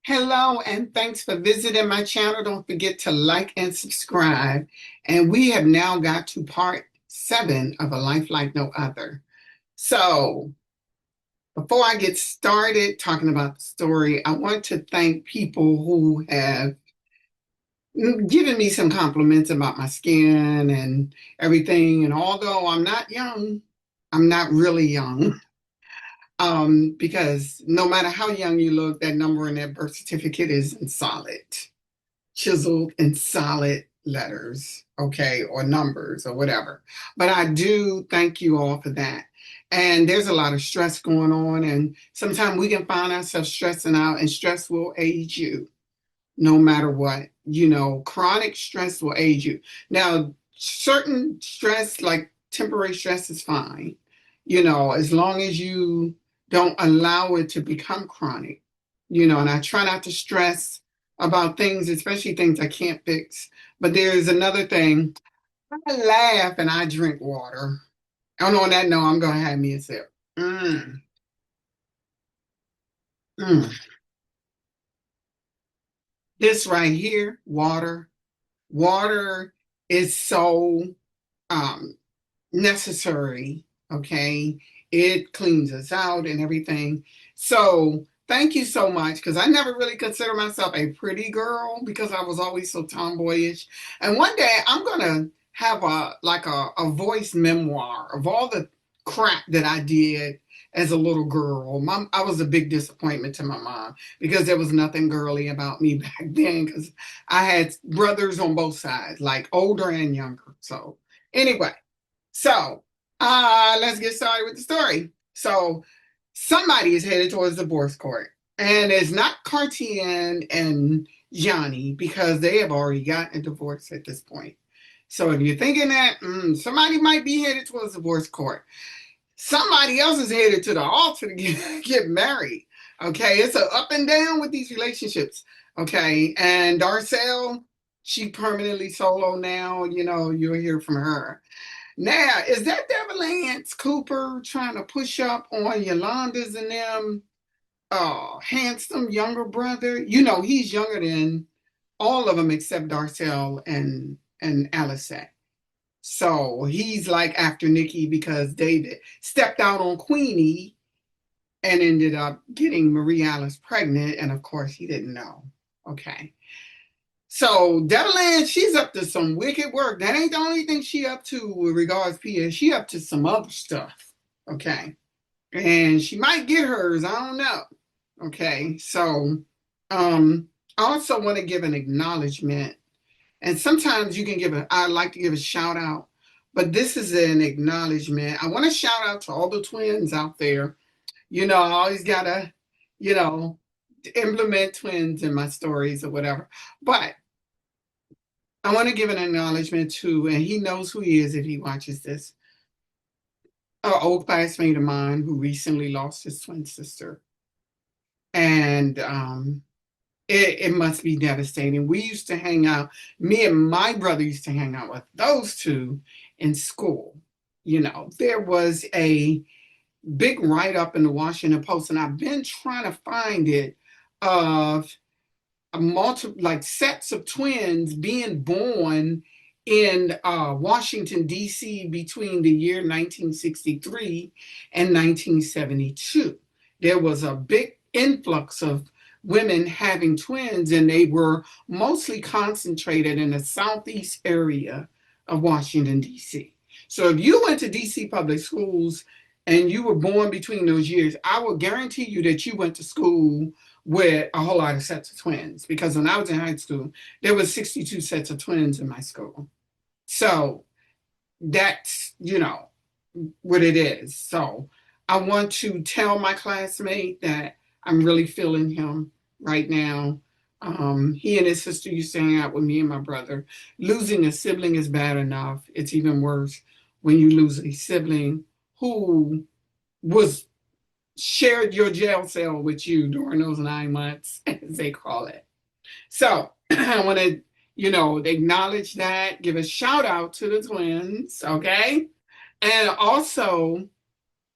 Hello, and thanks for visiting my channel. Don't forget to like and subscribe. And we have now got to part 7 of A Life Like No Other. So, before I get started talking about the story, I want to thank people who have given me some compliments about my skin and everything. And although I'm not young, I'm not really young. Because no matter how young you look, that number in that birth certificate is in solid, chiseled in solid letters, okay, or numbers or whatever. But I do thank you all for that. And there's a lot of stress going on, and sometimes we can find ourselves stressing out, and stress will age you no matter what. Chronic stress will age you. Now, certain stress, like temporary stress, is fine, as long as you don't allow it to become chronic, and I try not to stress about things, especially things I can't fix. But there's another thing. I laugh and I drink water. And on that note, I'm going to have me a sip. Mm, mm. This right here, water. Water is so um, necessary, okay? It cleans us out and everything. So thank you so much, because I never really consider myself a pretty girl because I was always so tomboyish. And one day I'm gonna have a voice memoir of all the crap that I did as a little girl. I was a big disappointment to my mom because there was nothing girly about me back then, because I had brothers on both sides, like older and younger. So anyway, so let's get started with the story. So somebody is headed towards the divorce court, and it's not Cartier and Johnny, because they have already gotten a divorce at this point. So if you're thinking that somebody might be headed towards the divorce court, somebody else is headed to the altar to get married. Okay, it's a up and down with these relationships. Okay, and Darcelle, she permanently solo now. You'll hear from her. Now, is that Devalance Cooper trying to push up on Yolanda's and them handsome younger brother? He's younger than all of them except Darcelle and Alicette. So he's like after Nikki because David stepped out on Queenie and ended up getting Marie Alice pregnant. And of course, he didn't know. Okay. So Devalance, she's up to some wicked work. That ain't the only thing she up to with regards to Pierre. She up to some other stuff. Okay. And she might get hers. I don't know. Okay. So I also want to give an acknowledgement. And sometimes you can I like to give a shout out, but this is an acknowledgement. I want to shout out to all the twins out there. I always gotta, you know, implement twins in my stories or whatever. But I want to give an acknowledgement to, and he knows who he is if he watches this, an old classmate of mine who recently lost his twin sister. And it must be devastating. We used to hang out, me and my brother used to hang out with those two in school. There was a big write-up in the Washington Post, and I've been trying to find it, of like sets of twins being born in Washington, D.C. between the year 1963 and 1972. There was a big influx of women having twins, and they were mostly concentrated in the southeast area of Washington, D.C. So if you went to D.C. public schools and you were born between those years, I will guarantee you that you went to school with a whole lot of sets of twins, because when I was in high school, there was 62 sets of twins in my school. So that's, what it is. So I want to tell my classmate that I'm really feeling him right now. He and his sister used to hang out with me and my brother. Losing a sibling is bad enough. It's even worse when you lose a sibling who was shared your jail cell with you during those 9 months, as they call it. So I want to, acknowledge that, give a shout out to the twins, okay? And also,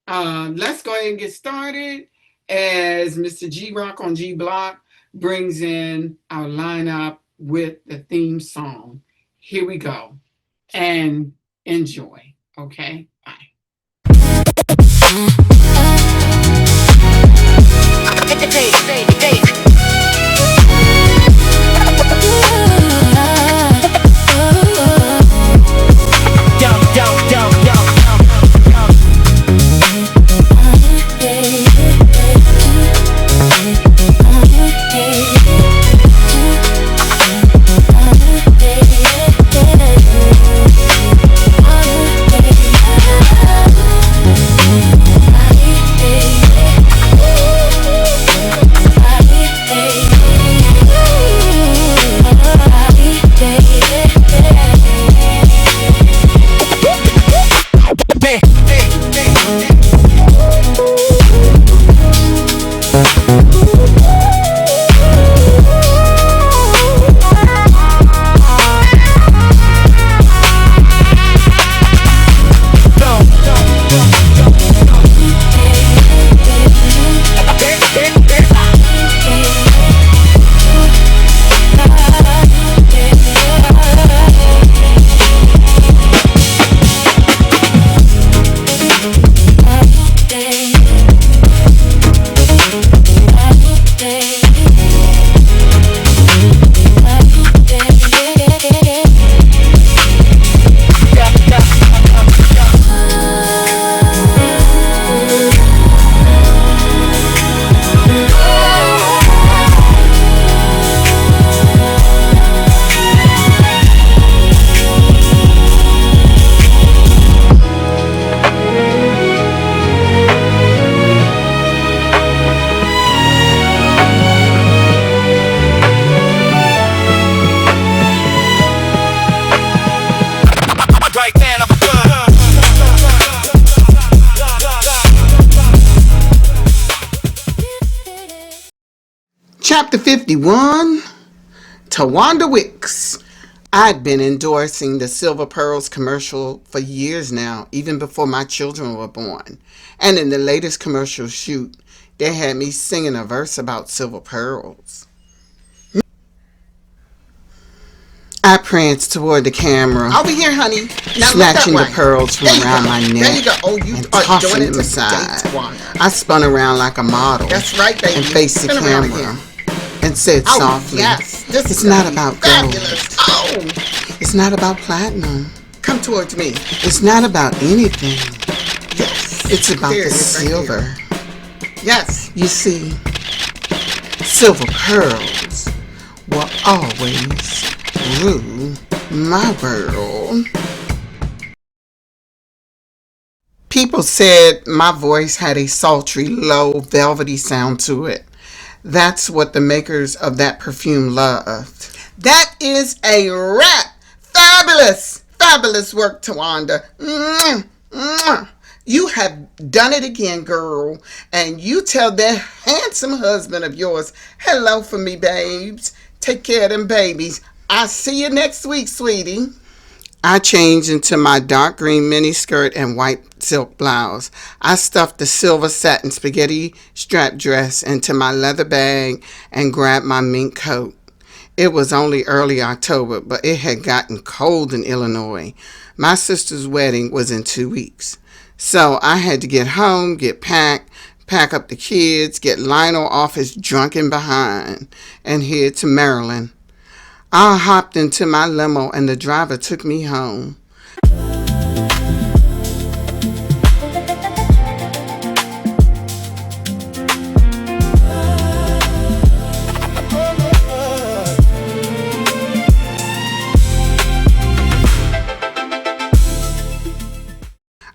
let's go ahead and get started. As Mr. G-ROC on G Block brings in our lineup with the theme song. Here we go and enjoy. Okay, bye. Chapter 51, Tawanda Wicks. I'd been endorsing the Silver Pearls commercial for years now, even before my children were born. And in the latest commercial shoot, they had me singing a verse about silver pearls. I pranced toward the camera. Over here, honey. Now snatching the pearls from around my neck. There you go. Oh, you and are tossing doing it them aside. Date, I spun around like a model. That's right, baby. And faced the camera and said softly, yes, it's not about fabulous. gold. Oh, it's not about platinum. Come towards me. It's not about anything. Yes. It's about the silver. Right, yes. You see, silver pearls will always rule my world. People said my voice had a sultry, low, velvety sound to it. That's what the makers of that perfume loved. That is a wrap. Fabulous, fabulous work, Tawanda. Mwah, mwah. You have done it again, girl. And you tell that handsome husband of yours, hello for me, babes. Take care of them babies. I'll see you next week, sweetie. I changed into my dark green mini skirt and white silk blouse. I stuffed the silver satin spaghetti strap dress into my leather bag and grabbed my mink coat. It was only early October, but it had gotten cold in Illinois. My sister's wedding was in 2 weeks. So I had to get home, get packed, pack up the kids, get Lionel off his drunken behind, and head to Maryland. I hopped into my limo and the driver took me home.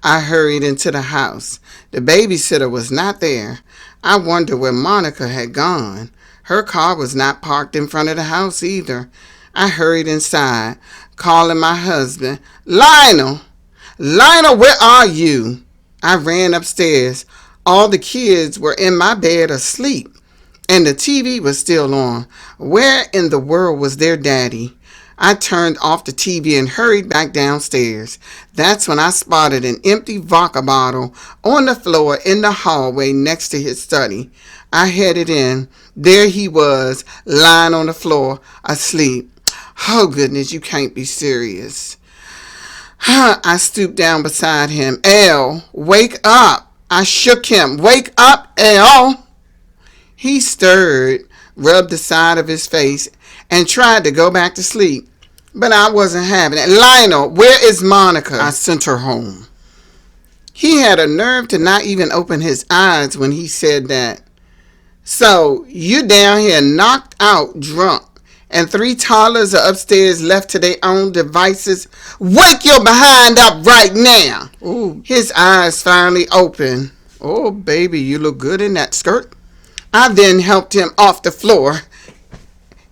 I hurried into the house. The babysitter was not there. I wondered where Monica had gone. Her car was not parked in front of the house either. I hurried inside, calling my husband, Lionel! Lionel, where are you? I ran upstairs. All the kids were in my bed asleep, and the TV was still on. Where in the world was their daddy? I turned off the TV and hurried back downstairs. That's when I spotted an empty vodka bottle on the floor in the hallway next to his study. I headed in. There he was, lying on the floor, asleep. Oh, goodness, you can't be serious. I stooped down beside him. Al, wake up. I shook him. Wake up, Al. He stirred, rubbed the side of his face, and tried to go back to sleep. But I wasn't having it. Lionel, where is Monica? I sent her home. He had a nerve to not even open his eyes when he said that. So, you down here knocked out, drunk, and 3 toddlers are upstairs left to their own devices? Wake your behind up right now! Ooh, his eyes finally opened. Oh, baby, you look good in that skirt. I then helped him off the floor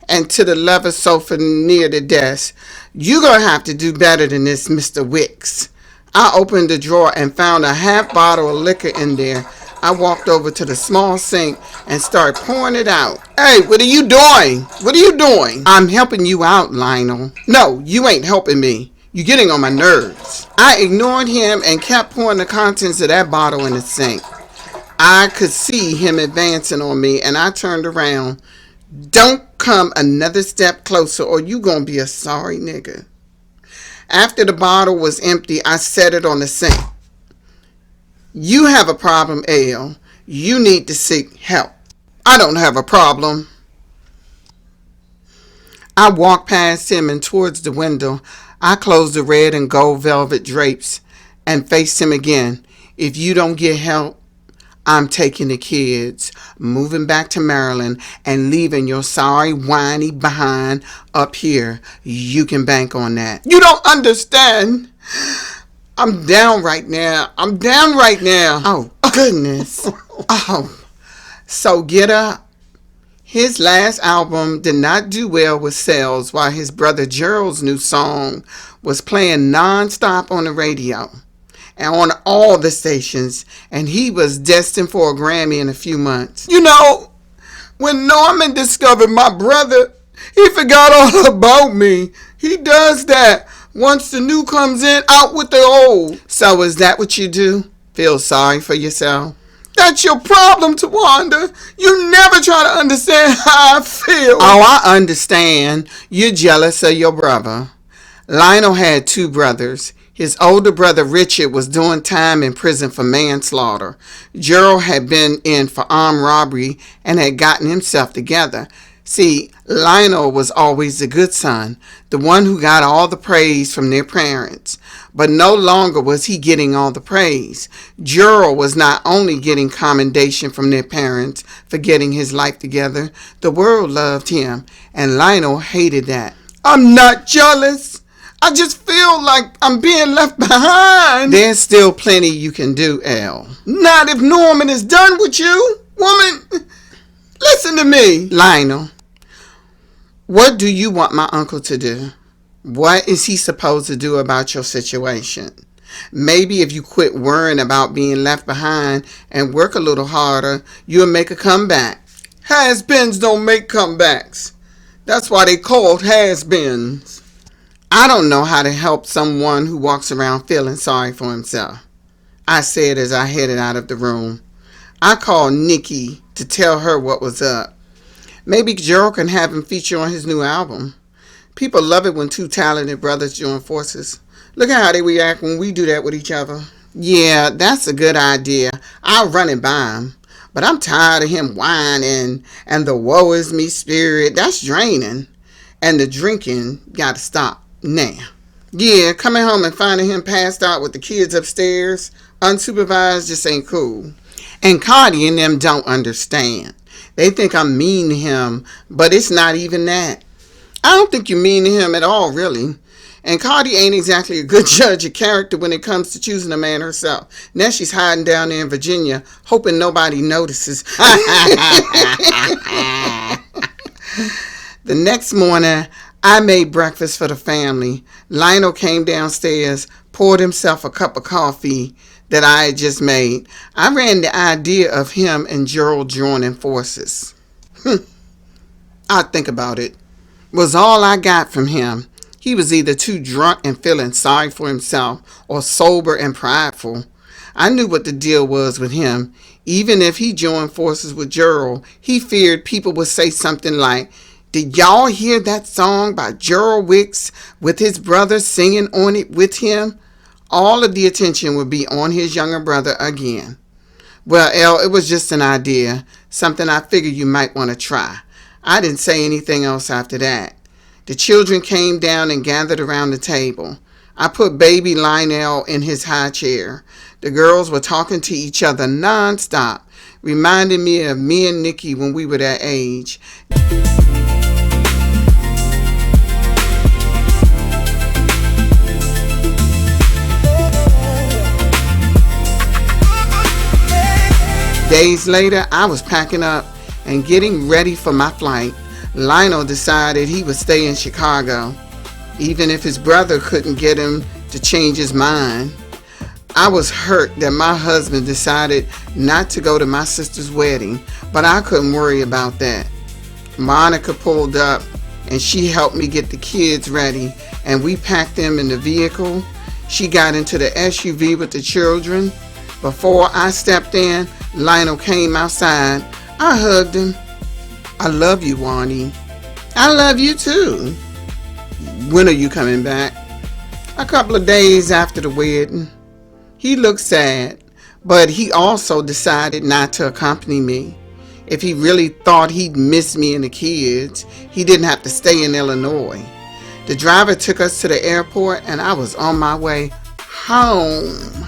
and to the leather sofa near the desk. You're going to have to do better than this, Mr. Wicks. I opened the drawer and found a half bottle of liquor in there. I walked over to the small sink and started pouring it out. Hey, what are you doing? What are you doing? I'm helping you out, Lionel. No, you ain't helping me. You're getting on my nerves. I ignored him and kept pouring the contents of that bottle in the sink. I could see him advancing on me, and I turned around. Don't come another step closer or you gonna be a sorry nigga. After the bottle was empty, I set it on the sink. You have a problem, Al. You need to seek help. I don't have a problem. I walked past him and towards the window. I closed the red and gold velvet drapes and faced him again. If you don't get help, I'm taking the kids, moving back to Maryland, and leaving your sorry, whiny behind up here. You can bank on that. You don't understand. I'm down right now. Oh, goodness. Oh, so get up. His last album did not do well with sales while his brother Gerald's new song was playing nonstop on the radio and on all the stations, and he was destined for a Grammy in a few months. You know, when Norman discovered my brother, he forgot all about me. He does that. Once the new comes in, out with the old. So is that what you do? Feel sorry for yourself? That's your problem, Tawanda. You never try to understand how I feel. Oh, I understand. You're jealous of your brother. Lionel had 2 brothers. His older brother Richard was doing time in prison for manslaughter. Gerald had been in for armed robbery and had gotten himself together. See, Lionel was always the good son, the one who got all the praise from their parents. But no longer was he getting all the praise. Gerald was not only getting commendation from their parents for getting his life together, the world loved him, and Lionel hated that. I'm not jealous. I just feel like I'm being left behind. There's still plenty you can do, Al. Not if Norman is done with you. Woman, listen to me. Lionel, what do you want my uncle to do? What is he supposed to do about your situation? Maybe if you quit worrying about being left behind and work a little harder, you'll make a comeback. Has-beens don't make comebacks. That's why they called has-beens. I don't know how to help someone who walks around feeling sorry for himself, I said as I headed out of the room. I called Nikki to tell her what was up. Maybe Gerald can have him feature on his new album. People love it when 2 talented brothers join forces. Look at how they react when we do that with each other. Yeah, that's a good idea. I'll run it by him. But I'm tired of him whining and the woe is me spirit. That's draining. And the drinking gotta stop now. Yeah, coming home and finding him passed out with the kids upstairs, unsupervised, just ain't cool. And Cardi and them don't understand. They think I'm mean to him, but it's not even that. I don't think you're mean to him at all, really. And Cardi ain't exactly a good judge of character when it comes to choosing a man herself. Now she's hiding down there in Virginia, hoping nobody notices. The next morning, I made breakfast for the family. Lionel came downstairs, poured himself a cup of coffee that I had just made. I ran the idea of him and Gerald joining forces. I'd think about it. Was all I got from him. He was either too drunk and feeling sorry for himself or sober and prideful. I knew what the deal was with him. Even if he joined forces with Gerald, he feared people would say something like, "Did y'all hear that song by Gerald Wicks with his brother singing on it with him?" All of the attention would be on his younger brother again. Well, El, it was just an idea, something I figured you might want to try. I didn't say anything else after that. The children came down and gathered around the table. I put baby Lionel in his high chair. The girls were talking to each other nonstop, reminding me of me and Nikki when we were that age. Days later, I was packing up and getting ready for my flight. Lionel decided he would stay in Chicago, even if his brother couldn't get him to change his mind. I was hurt that my husband decided not to go to my sister's wedding, but I couldn't worry about that. Monica pulled up and she helped me get the kids ready, and we packed them in the vehicle. She got into the SUV with the children. Before I stepped in, Lionel came outside. I hugged him. "I love you, Wani." "I love you too." "When are you coming back?" "A couple of days after the wedding." He looked sad, but he also decided not to accompany me. If he really thought he'd miss me and the kids, he didn't have to stay in Illinois. The driver took us to the airport and I was on my way home.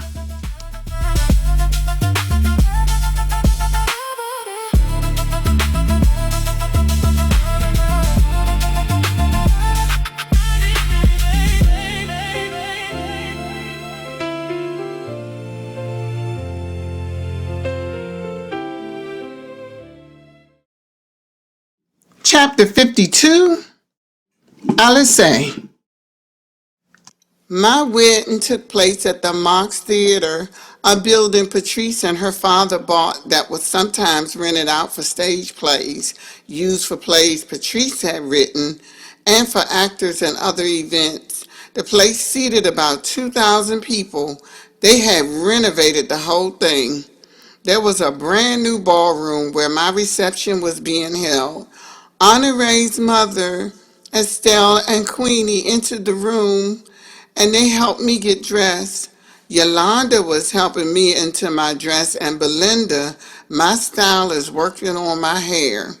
Chapter 52, Alice. My wedding took place at the Mox Theater, a building Patrice and her father bought that was sometimes rented out for stage plays, used for plays Patrice had written, and for actors and other events. The place seated about 2,000 people. They had renovated the whole thing. There was a brand new ballroom where my reception was being held. Honore's mother, Estelle, and Queenie entered the room and they helped me get dressed. Yolanda was helping me into my dress, and Belinda, my stylist, working on my hair.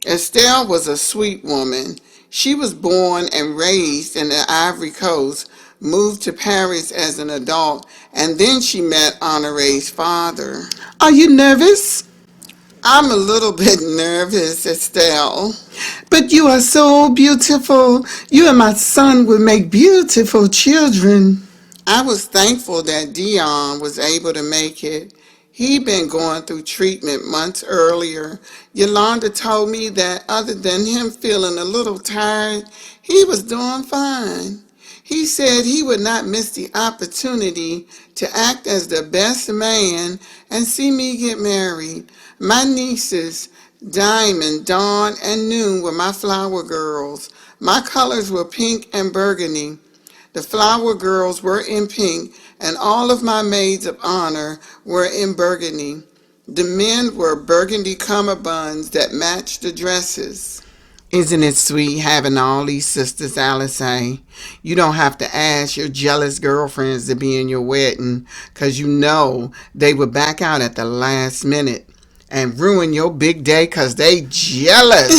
Estelle was a sweet woman. She was born and raised in the Ivory Coast, moved to Paris as an adult, and then she met Honore's father. "Are you nervous?" "I'm a little bit nervous, Estelle." "But you are so beautiful. You and my son would make beautiful children." I was thankful that Dion was able to make it. He'd been going through treatment months earlier. Yolanda told me that other than him feeling a little tired, he was doing fine. He said he would not miss the opportunity to act as the best man and see me get married. My nieces, Diamond, Dawn, and Noon were my flower girls. My colors were pink and burgundy. The flower girls were in pink, and all of my maids of honor were in burgundy. The men were burgundy cummerbunds that matched the dresses. Isn't it sweet having all these sisters, Alice? You don't have to ask your jealous girlfriends to be in your wedding, 'cause you know they would back out at the last minute and ruin your big day 'cause they jealous.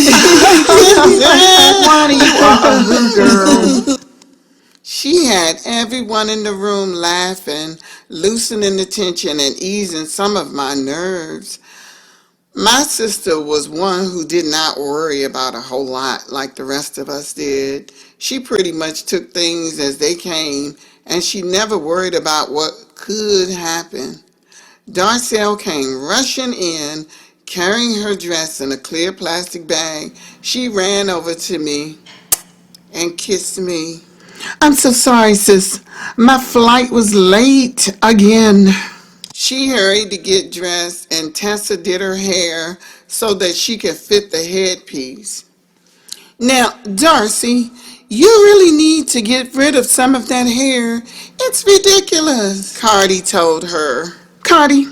Wani, you are a rude girl. She had everyone in the room laughing, loosening the tension and easing some of my nerves. My sister was one who did not worry about a whole lot like the rest of us did. She pretty much took things as they came, and she never worried about what could happen. Darcelle came rushing in, carrying her dress in a clear plastic bag. She ran over to me and kissed me. "I'm so sorry, sis. My flight was late again." She hurried to get dressed, and Tessa did her hair so that she could fit the headpiece. "Now, Darcy, You really need to get rid of some of that hair. It's ridiculous, Cardi told her. Cardi,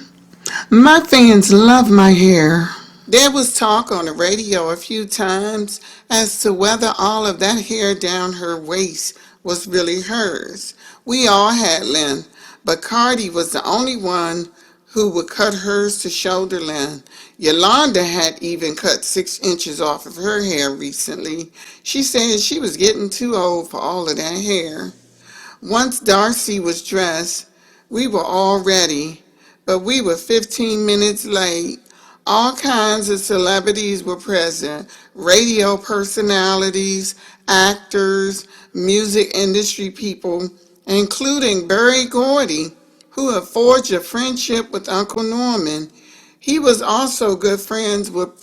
my fans love my hair. There was talk on the radio a few times as to whether all of that hair down her waist was really hers. We all had length, but Cardi was the only one who would cut hers to shoulder length. Yolanda had even cut 6 inches off of her hair recently. She said she was getting too old for all of that hair. Once Darcy was dressed, we were all ready, but we were 15 minutes late. All kinds of celebrities were present, radio personalities, actors, music industry people, including Berry Gordy, who had forged a friendship with Uncle Norman. He was also good friends with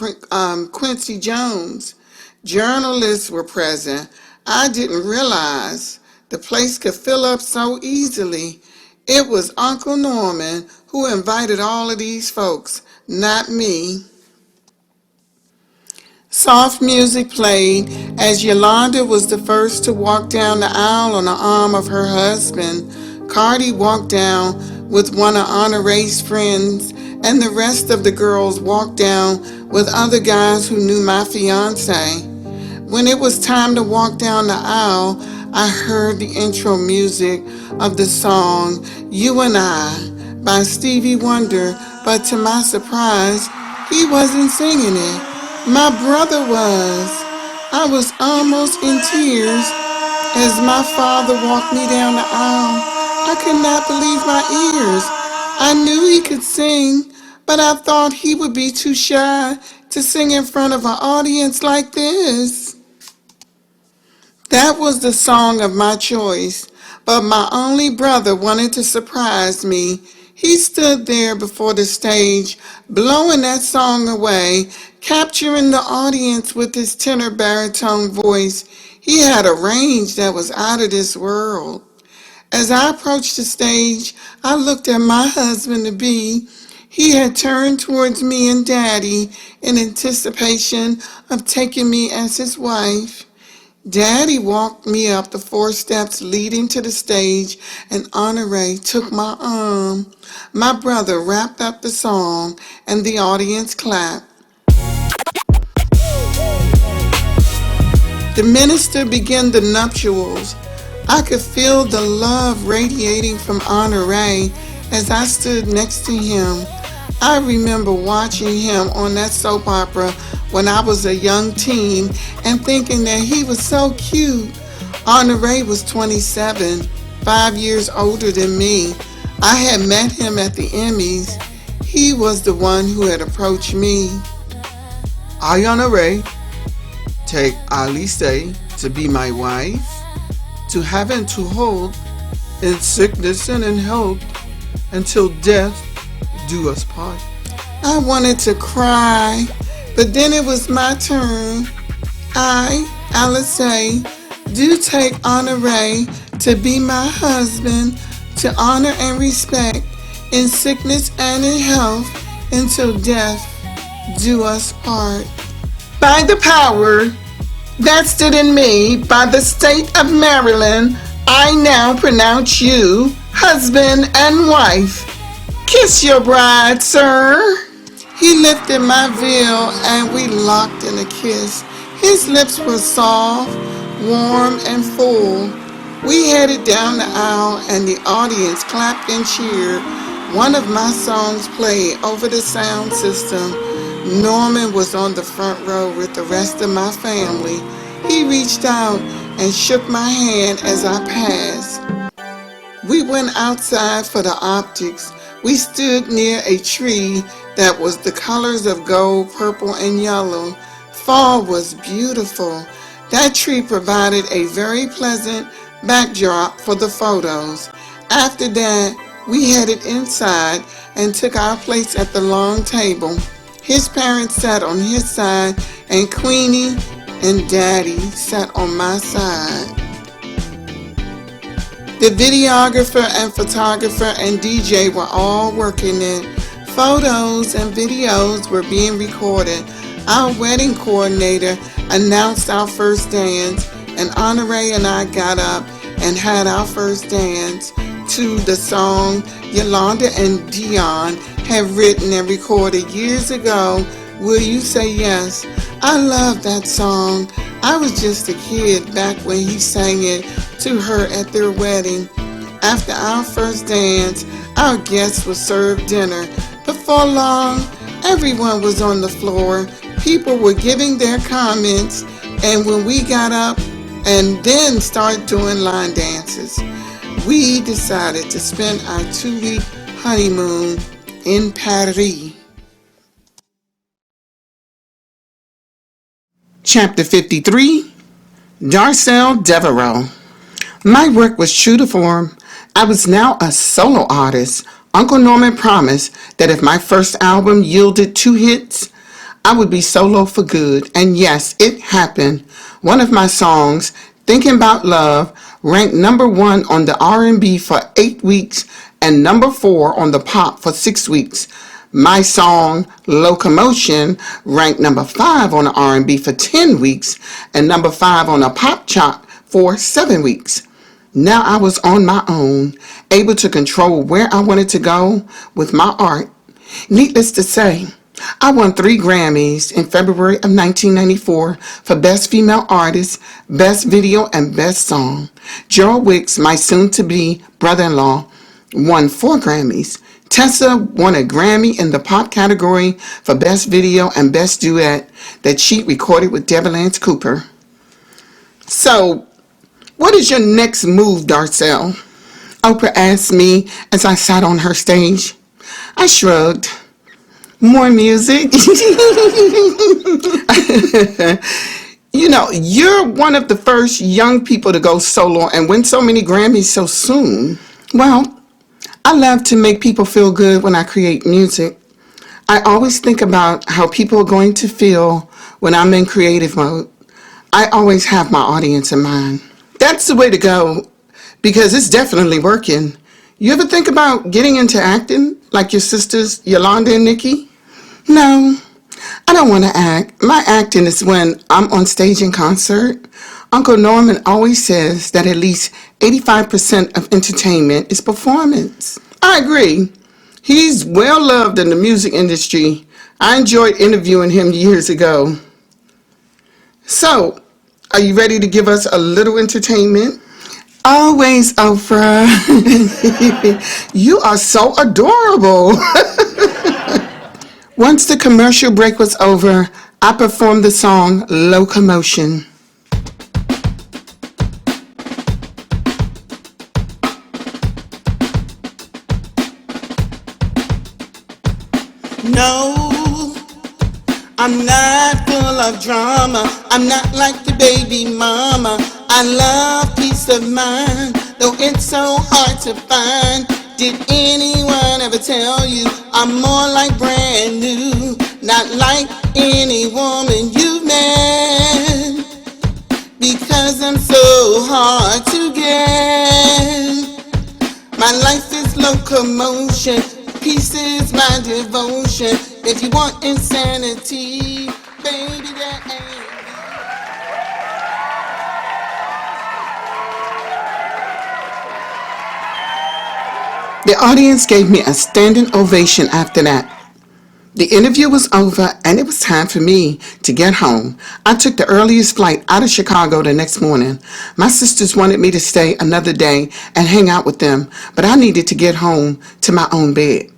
Quincy Jones. Journalists were present. I didn't realize the place could fill up so easily. It was Uncle Norman who invited all of these folks, not me. Soft music played as Yolanda was the first to walk down the aisle on the arm of her husband. Cardi walked down with one of Honore's friends, and the rest of the girls walked down with other guys who knew my fiance. When it was time to walk down the aisle, I heard the intro music of the song You and I by Stevie Wonder, but to my surprise, he wasn't singing it. My brother was. I was almost in tears as my father walked me down the aisle. I could not believe my ears. I knew he could sing, but I thought he would be too shy to sing in front of an audience like this. That was the song of my choice, but my only brother wanted to surprise me. He stood there before the stage, blowing that song away, capturing the audience with his tenor baritone voice. He had a range that was out of this world. As I approached the stage, I looked at my husband-to-be. He had turned towards me and Daddy in anticipation of taking me as his wife. Daddy walked me up the 4 steps leading to the stage, and Honore took my arm. My brother wrapped up the song, and the audience clapped. The minister began the nuptials. I could feel the love radiating from Honore as I stood next to him. I remember watching him on that soap opera when I was a young teen and thinking that he was so cute. Honore was 27, 5 years older than me. I had met him at the Emmys. He was the one who had approached me. I, Honore, take Alice to be my wife, to have and to hold, in sickness and in health, until death do us part. I wanted to cry, but then it was my turn. I, Alice, do take Honore to be my husband, to honor and respect, in sickness and in health, until death do us part. By the power vested in me by the state of Maryland, I now pronounce you husband and wife. Kiss your bride, sir. He lifted my veil and we locked in a kiss. His lips were soft, warm, and full. We headed down the aisle and the audience clapped and cheered. One of my songs played over the sound system. Norman was on the front row with the rest of my family. He reached out and shook my hand as I passed. We went outside for the optics. We stood near a tree that was the colors of gold, purple, and yellow. Fall was beautiful. That tree provided a very pleasant backdrop for the photos. After that, we headed inside and took our place at the long table. His parents sat on his side, and Queenie and Daddy sat on my side. The videographer and photographer and DJ were all working it. Photos and videos were being recorded. Our wedding coordinator announced our first dance, and Honore and I got up and had our first dance to the song Yolanda and Dion had written and recorded years ago, Will You Say Yes? I love that song. I was just a kid back when he sang it to her at their wedding. After our first dance, our guests were served dinner. Before long, everyone was on the floor. People were giving their comments, and when we got up and then started doing line dances, we decided to spend our 2-week honeymoon in Paris. Chapter 53, Darcelle Devereaux. My work was true to form. I was now a solo artist. Uncle Norman promised that if my first album yielded 2 hits, I would be solo for good. And yes, it happened. One of my songs, Thinking About Love, ranked number 1 on the R&B for 8 weeks and number 4 on the pop for 6 weeks. My song, Locomotion, ranked number 5 on the R&B for 10 weeks and number 5 on the pop chart for 7 weeks. Now I was on my own, able to control where I wanted to go with my art. Needless to say, I won 3 Grammys in February of 1994 for Best Female Artist, Best Video, and Best Song. Gerald Wicks, my soon-to-be brother-in-law, won 4 Grammys. Tessa won a Grammy in the pop category for Best Video and Best Duet that she recorded with Devalance Cooper. So, what is your next move, Darcelle? Oprah asked me as I sat on her stage. I shrugged. More music? You're one of the first young people to go solo and win so many Grammys so soon. Well, I love to make people feel good when I create music. I always think about how people are going to feel when I'm in creative mode. I always have my audience in mind. That's the way to go, because it's definitely working. You ever think about getting into acting like your sisters Yolanda and Nikki? No, I don't want to act. My acting is when I'm on stage in concert. Uncle Norman always says that at least 85% of entertainment is performance. I agree. He's well loved in the music industry. I enjoyed interviewing him years ago. So, are you ready to give us a little entertainment? Always, Oprah. You are so adorable. Once the commercial break was over, I performed the song Locomotion. No, I'm not full of drama. I'm not like your baby mama. I love peace of mind, though it's so hard to find. Did anyone ever tell you I'm more like brand new? Not like any woman you've met, because I'm so hard to get. My life is locomotion, peace is my devotion. If you want insanity, baby, that ain't. The audience gave me a standing ovation after that. The interview was over and it was time for me to get home. I took the earliest flight out of Chicago the next morning. My sisters wanted me to stay another day and hang out with them, but I needed to get home to my own bed.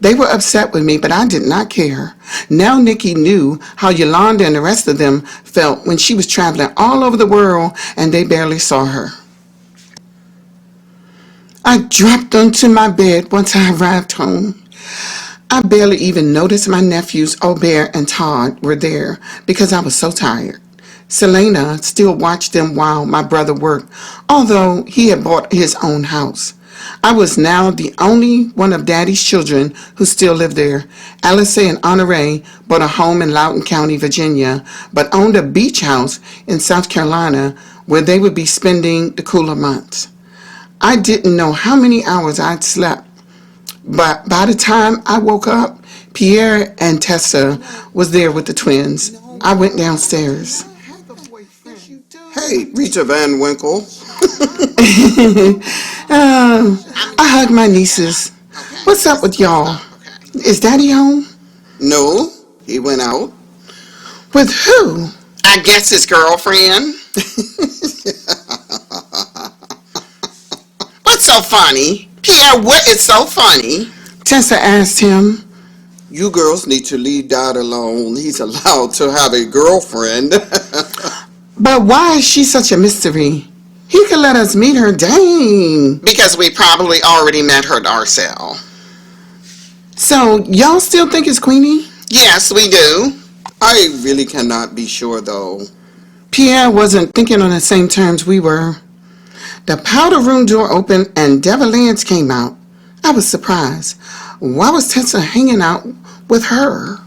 They were upset with me, but I did not care. Now Nikki knew how Yolanda and the rest of them felt when she was traveling all over the world and they barely saw her. I dropped onto my bed once I arrived home. I barely even noticed my nephews Aubert and Todd were there because I was so tired. Selena still watched them while my brother worked, although he had bought his own house. I was now the only one of Daddy's children who still lived there. Alice and Honore bought a home in Loudoun County, Virginia, but owned a beach house in South Carolina where they would be spending the cooler months. I didn't know how many hours I'd slept, but by the time I woke up, Pierre and Tessa was there with the twins. I went downstairs. Hey, Rita Van Winkle. I hug my nieces. What's up with y'all? Is Daddy home? No, he went out. With who? I guess his girlfriend. What's so funny? Pierre, what is so funny? Tessa asked him. You girls need to leave Dad alone. He's allowed to have a girlfriend. But why is she such a mystery? He could let us meet her. Dang. Because we probably already met her, Darcelle. So, y'all still think it's Queenie? Yes, we do. I really cannot be sure, though. Pierre wasn't thinking on the same terms we were. The powder room door opened and Devalance came out. I was surprised. Why was Tessa hanging out with her?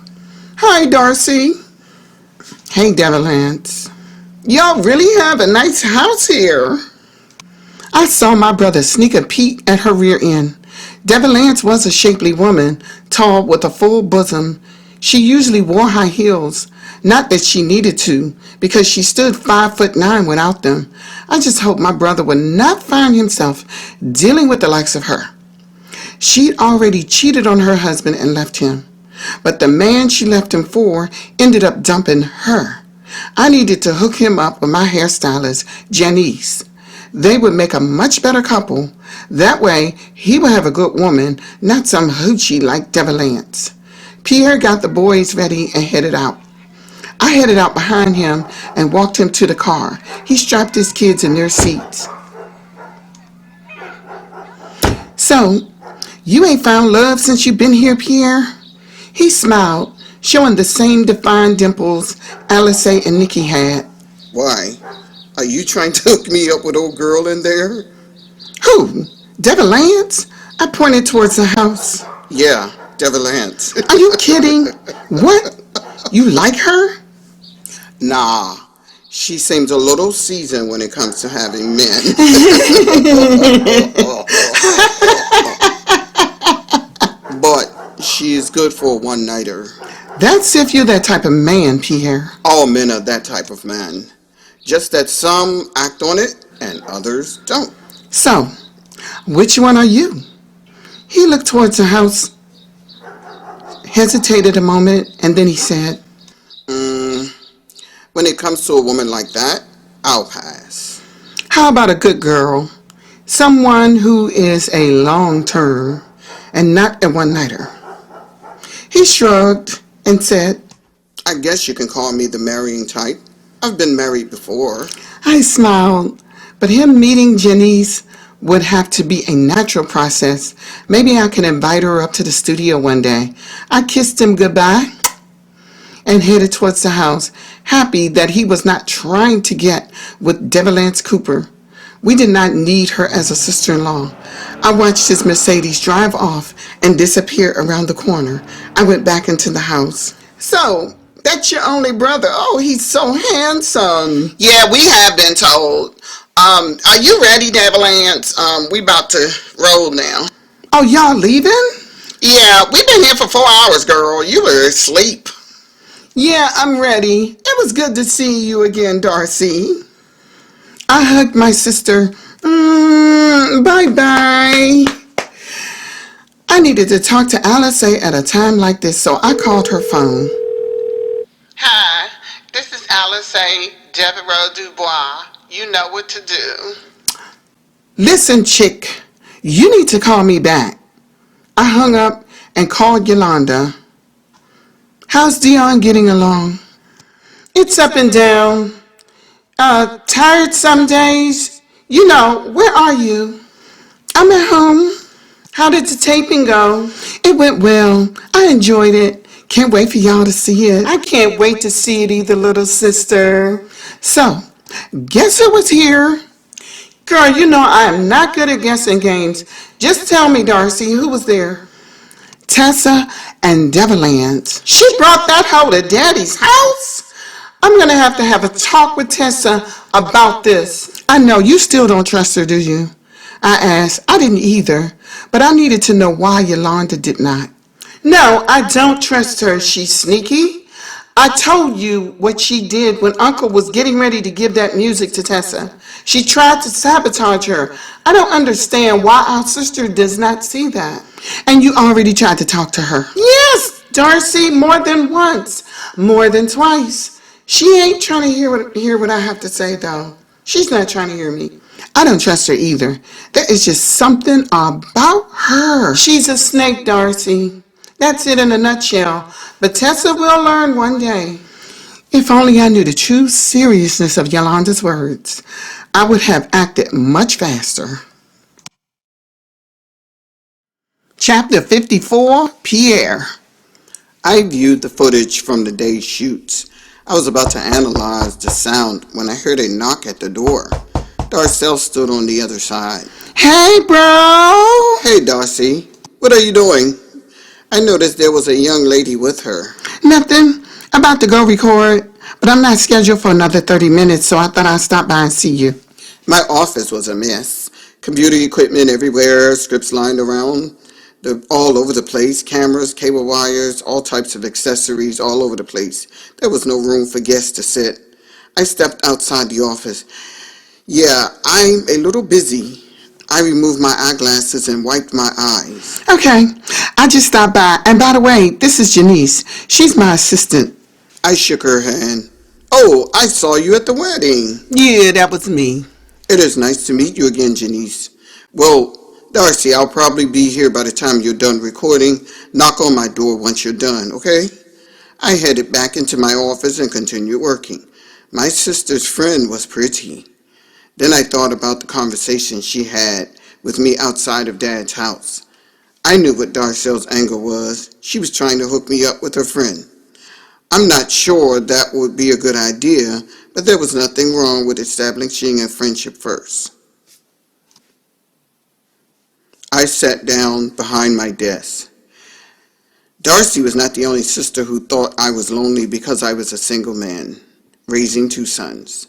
Hi, Darcy. Hey, Devalance. Y'all really have a nice house here. I saw my brother sneak a peek at her rear end. Devalance was a shapely woman, tall with a full bosom. She usually wore high heels. Not that she needed to, because she stood 5'9" without them. I just hoped my brother would not find himself dealing with the likes of her. She'd already cheated on her husband and left him. But the man she left him for ended up dumping her. I needed to hook him up with my hairstylist, Janice. They would make a much better couple. That way, he would have a good woman, not some hoochie like Devalance. Pierre got the boys ready and headed out. I headed out behind him and walked him to the car. He strapped his kids in their seats. So, you ain't found love since you've been here, Pierre? He smiled, showing the same defined dimples Alice and Nikki had. Why? Are you trying to hook me up with old girl in there? Who? Devalance? I pointed towards the house. Yeah, Devalance. Are you kidding? What? You like her? Nah, she seems a little seasoned when it comes to having men. But she is good for a one-nighter. That's if you're that type of man, Pierre. All men are that type of man. Just that some act on it and others don't. So, which one are you? He looked towards the house, hesitated a moment, and then he said, when it comes to a woman like that, I'll pass. How about a good girl? Someone who is a long-term and not a one-nighter. He shrugged and said, I guess you can call me the marrying type. I've been married before. I smiled, but him meeting Janice would have to be a natural process. Maybe I can invite her up to the studio one day. I kissed him goodbye and headed towards the house, happy that he was not trying to get with Devalance Cooper. We did not need her as a sister-in-law. I watched his Mercedes drive off and disappear around the corner. I went back into the house. So, that's your only brother. Oh, he's so handsome. Yeah, we have been told. Are you ready, Devalance? We about to roll now. Oh, y'all leaving? Yeah, we've been here for 4 hours, girl. You were asleep. Yeah, I'm ready. It was good to see you again, Darcy. I hugged my sister. Bye-bye. I needed to talk to Alice at a time like this, so I called her phone. Hi, this is Alice Devereaux Dubois. You know what to do. Listen, chick, you need to call me back. I hung up and called Yolanda. How's Dion getting along? It's up and down. Tired some days. You know, where are you? I'm at home. How did the taping go? It went well. I enjoyed it. Can't wait for y'all to see it. I can't wait to see it either, little sister. So, guess who was here? Girl, you know I am not good at guessing games. Just tell me, Darcy, who was there? Tessa and Devalance. She brought that hoe to Daddy's house? I'm going to have a talk with Tessa about this. I know you still don't trust her, do you? I asked. I didn't either, but I needed to know why Yolanda did not. No, I don't trust her. She's sneaky. I told you what she did when Uncle was getting ready to give that music to Tessa. She tried to sabotage her. I don't understand why our sister does not see that. And you already tried to talk to her. Yes, Darcy, more than once, more than twice. She ain't trying to hear what I have to say, though. She's not trying to hear me. I don't trust her either. There is just something about her. She's a snake, Darcy. That's it in a nutshell. But Tessa will learn one day. If only I knew the true seriousness of Yolanda's words, I would have acted much faster. Chapter 54, Pierre. I viewed the footage from the day's shoots. I was about to analyze the sound when I heard a knock at the door. Darcelle stood on the other side. Hey, bro! Hey, Darcy. What are you doing? I noticed there was a young lady with her. Nothing. About to go record, but I'm not scheduled for another 30 minutes, so I thought I'd stop by and see you. My office was a mess. Computer equipment everywhere, scripts lined around, all over the place, cameras, cable wires, all types of accessories all over the place. There was no room for guests to sit. I stepped outside the office. Yeah, I'm a little busy. I removed my eyeglasses and wiped my eyes. Okay, I just stopped by. And by the way, this is Janice. She's my assistant. I shook her hand. Oh, I saw you at the wedding. Yeah, that was me. It is nice to meet you again, Janice. Well, Darcy, I'll probably be here by the time you're done recording. Knock on my door once you're done, okay? I headed back into my office and continued working. My sister's friend was pretty. Then I thought about the conversation she had with me outside of Dad's house. I knew what Darcelle's angle was. She was trying to hook me up with her friend. I'm not sure that would be a good idea, but there was nothing wrong with establishing a friendship first. I sat down behind my desk. Darcy was not the only sister who thought I was lonely because I was a single man, raising 2 sons.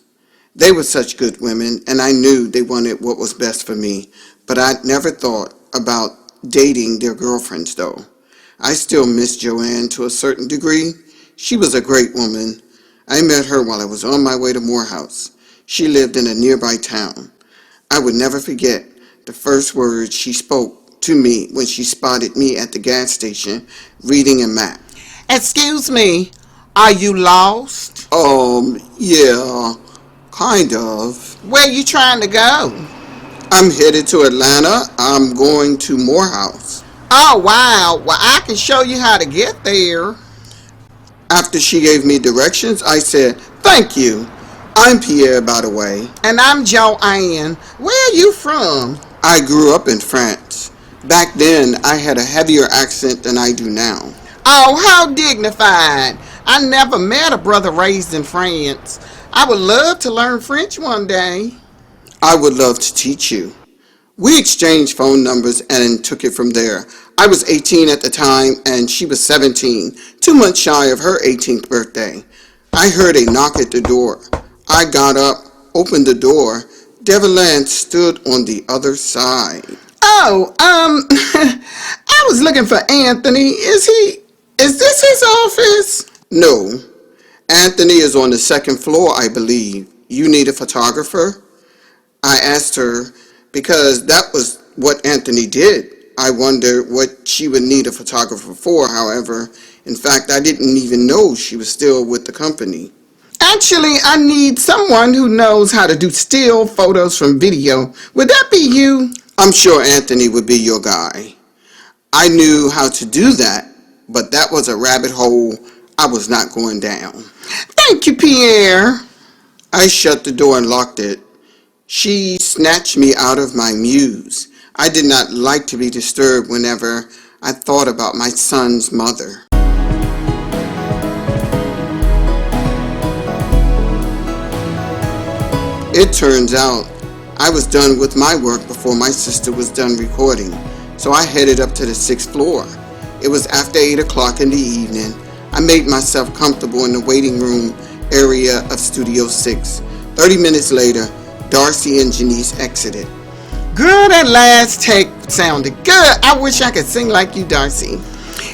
They were such good women, and I knew they wanted what was best for me, but I never thought about dating their girlfriends, though. I still miss Joanne to a certain degree. She was a great woman. I met her while I was on my way to Morehouse. She lived in a nearby town. I would never forget the first words she spoke to me when she spotted me at the gas station reading a map. Excuse me, are you lost? Yeah. Kind of. Where you trying to go? I'm headed to Atlanta. I'm going to Morehouse. Oh, wow. Well, I can show you how to get there. After she gave me directions, I said, thank you. I'm Pierre, by the way. And I'm Joanne. Where are you from? I grew up in France. Back then, I had a heavier accent than I do now. Oh, how dignified. I never met a brother raised in France. I would love to learn French one day. I would love to teach you. We exchanged phone numbers and took it from there. I was 18 at the time and she was 17, 2 months shy of her 18th birthday. I heard a knock at the door. I got up, opened the door. Devalance stood on the other side. Oh, I was looking for Anthony. Is this his office? No. Anthony is on the 2nd floor, I believe. You need a photographer? I asked her because that was what Anthony did. I wondered what she would need a photographer for, however. In fact, I didn't even know she was still with the company. Actually, I need someone who knows how to do still photos from video. Would that be you? I'm sure Anthony would be your guy. I knew how to do that, but that was a rabbit hole I was not going down. Thank you, Pierre. I shut the door and locked it. She snatched me out of my muse. I did not like to be disturbed whenever I thought about my son's mother. It turns out I was done with my work before my sister was done recording, so I headed up to the 6th floor. It was after 8 o'clock in the evening. I made myself comfortable in the waiting room area of Studio 6. 30 minutes later, Darcy and Janice exited. Girl, that last take sounded good. I wish I could sing like you, Darcy.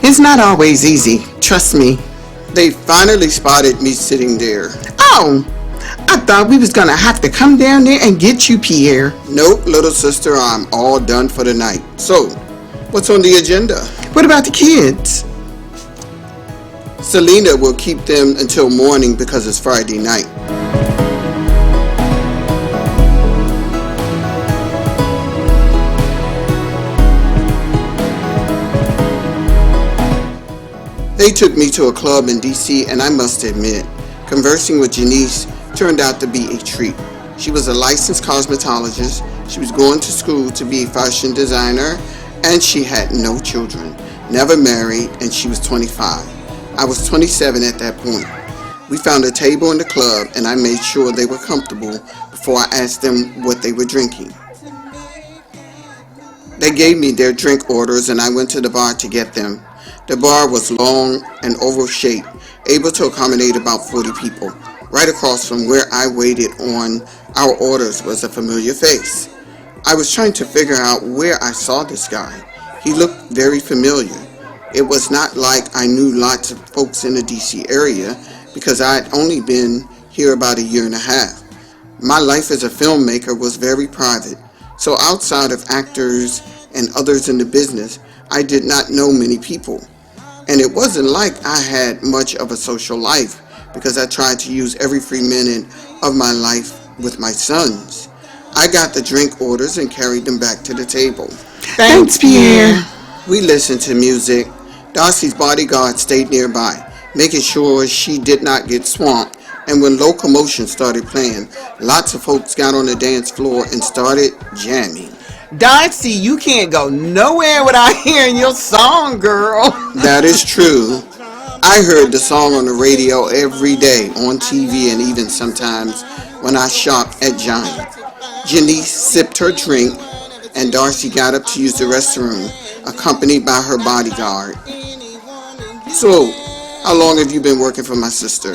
It's not always easy, trust me. They finally spotted me sitting there. Oh, I thought we was gonna have to come down there and get you, Pierre. Nope, little sister, I'm all done for the night. So, what's on the agenda? What about the kids? Selena will keep them until morning because it's Friday night. They took me to a club in DC, and I must admit, conversing with Janice turned out to be a treat. She was a licensed cosmetologist, she was going to school to be a fashion designer, and she had no children, never married, and she was 25. I was 27 at that point. We found a table in the club, and I made sure they were comfortable before I asked them what they were drinking. They gave me their drink orders, and I went to the bar to get them. The bar was long and oval shaped, able to accommodate about 40 people. Right across from where I waited on our orders was a familiar face. I was trying to figure out where I saw this guy. He looked very familiar. It was not like I knew lots of folks in the DC area because I had only been here about a year and a half. My life as a filmmaker was very private, so outside of actors and others in the business, I did not know many people. And it wasn't like I had much of a social life because I tried to use every free minute of my life with my sons. I got the drink orders and carried them back to the table. Thanks, Pierre. We listened to music. Darcy's bodyguard stayed nearby, making sure she did not get swamped. And when Locomotion started playing, lots of folks got on the dance floor and started jamming. Darcy, you can't go nowhere without hearing your song, girl. That is true. I heard the song on the radio every day, on TV, and even sometimes when I shopped at Giant. Janice sipped her drink, and Darcy got up to use the restroom, accompanied by her bodyguard. So, how long have you been working for my sister?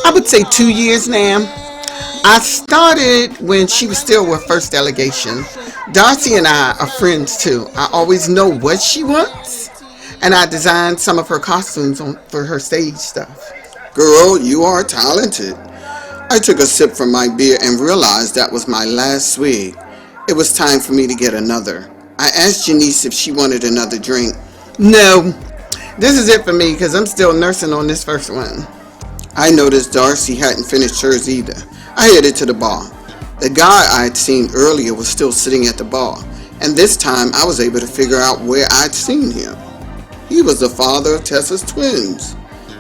I would say 2 years now. I started when she was still with First Delegation. Darcy and I are friends too. I always know what she wants, and I designed some of her costumes for her stage stuff. Girl, you are talented. I took a sip from my beer and realized that was my last swig. It was time for me to get another. I asked Janice if she wanted another drink. No, this is it for me because I'm still nursing on this first one. I noticed Darcy hadn't finished hers either. I headed to the bar. The guy I'd seen earlier was still sitting at the bar, and this time I was able to figure out where I'd seen him. He was the father of Tessa's twins.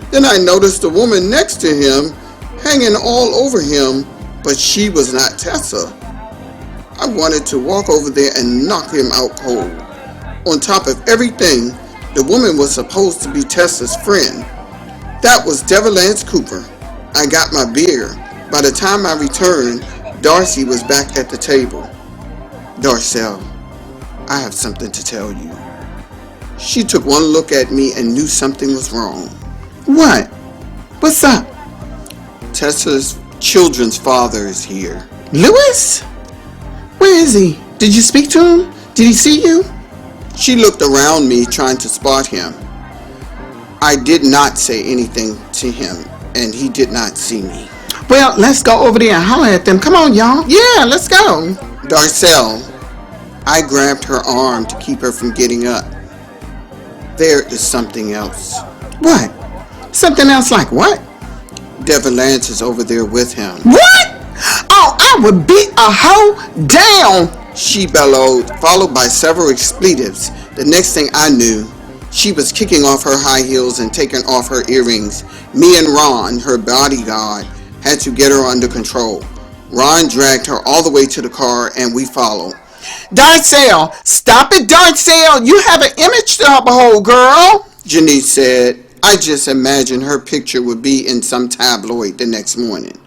Then I noticed the woman next to him hanging all over him, but she was not Tessa. I wanted to walk over there and knock him out cold. On top of everything, the woman was supposed to be Tessa's friend. That was Devalance Cooper. I got my beer. By the time I returned, Darcy was back at the table. Darcelle, I have something to tell you. She took one look at me and knew something was wrong. What? What's up? Tessa's children's father is here. Louis? Where is he? Did you speak to him? Did he see you? She looked around me trying to spot him. I did not say anything to him, and he did not see me. Well, let's go over there and holler at them. Come on, y'all. Yeah, let's go. Darcelle, I grabbed her arm to keep her from getting up. There is something else. What? Something else like what? Devalance is over there with him. What? Oh, I would beat a hoe down. She bellowed, followed by several expletives. The next thing I knew, she was kicking off her high heels and taking off her earrings. Me and Ron, her bodyguard, had to get her under control. Ron dragged her all the way to the car and we followed. Darcelle, stop it, Darcelle. You have an image to uphold, girl. Janice said, I just imagined her picture would be in some tabloid the next morning.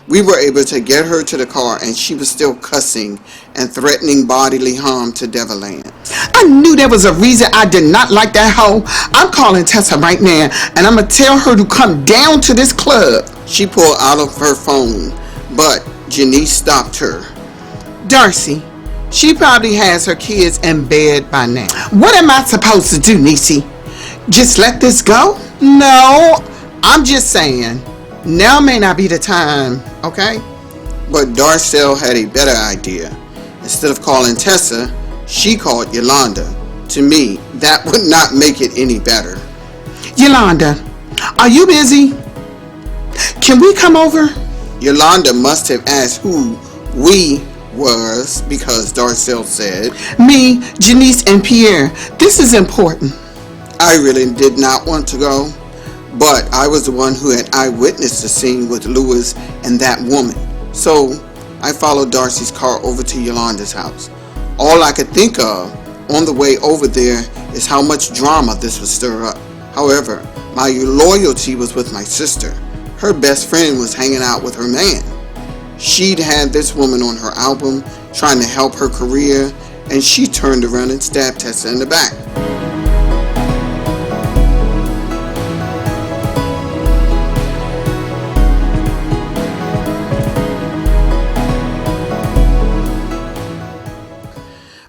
We were able to get her to the car and she was still cussing and threatening bodily harm to Devalance. I knew there was a reason I did not like that hoe. I'm calling Tessa right now and I'm going to tell her to come down to this club. She pulled out of her phone, but Janice stopped her. Darcy, she probably has her kids in bed by now. What am I supposed to do, Niecy? Just let this go? No, I'm just saying. Now may not be the time, okay? But Darcelle had a better idea. Instead of calling Tessa, she called Yolanda. To me, that would not make it any better. Yolanda, are you busy? Can we come over? Yolanda must have asked who we was because Darcelle said, Me, Janice, and Pierre. This is important. I really did not want to go, but I was the one who had eyewitnessed the scene with Lewis and that woman. So I followed Darcy's car over to Yolanda's house. All I could think of on the way over there is how much drama this would stir up. However, my loyalty was with my sister. Her best friend was hanging out with her man. She'd had this woman on her album trying to help her career, and she turned around and stabbed Tessa in the back.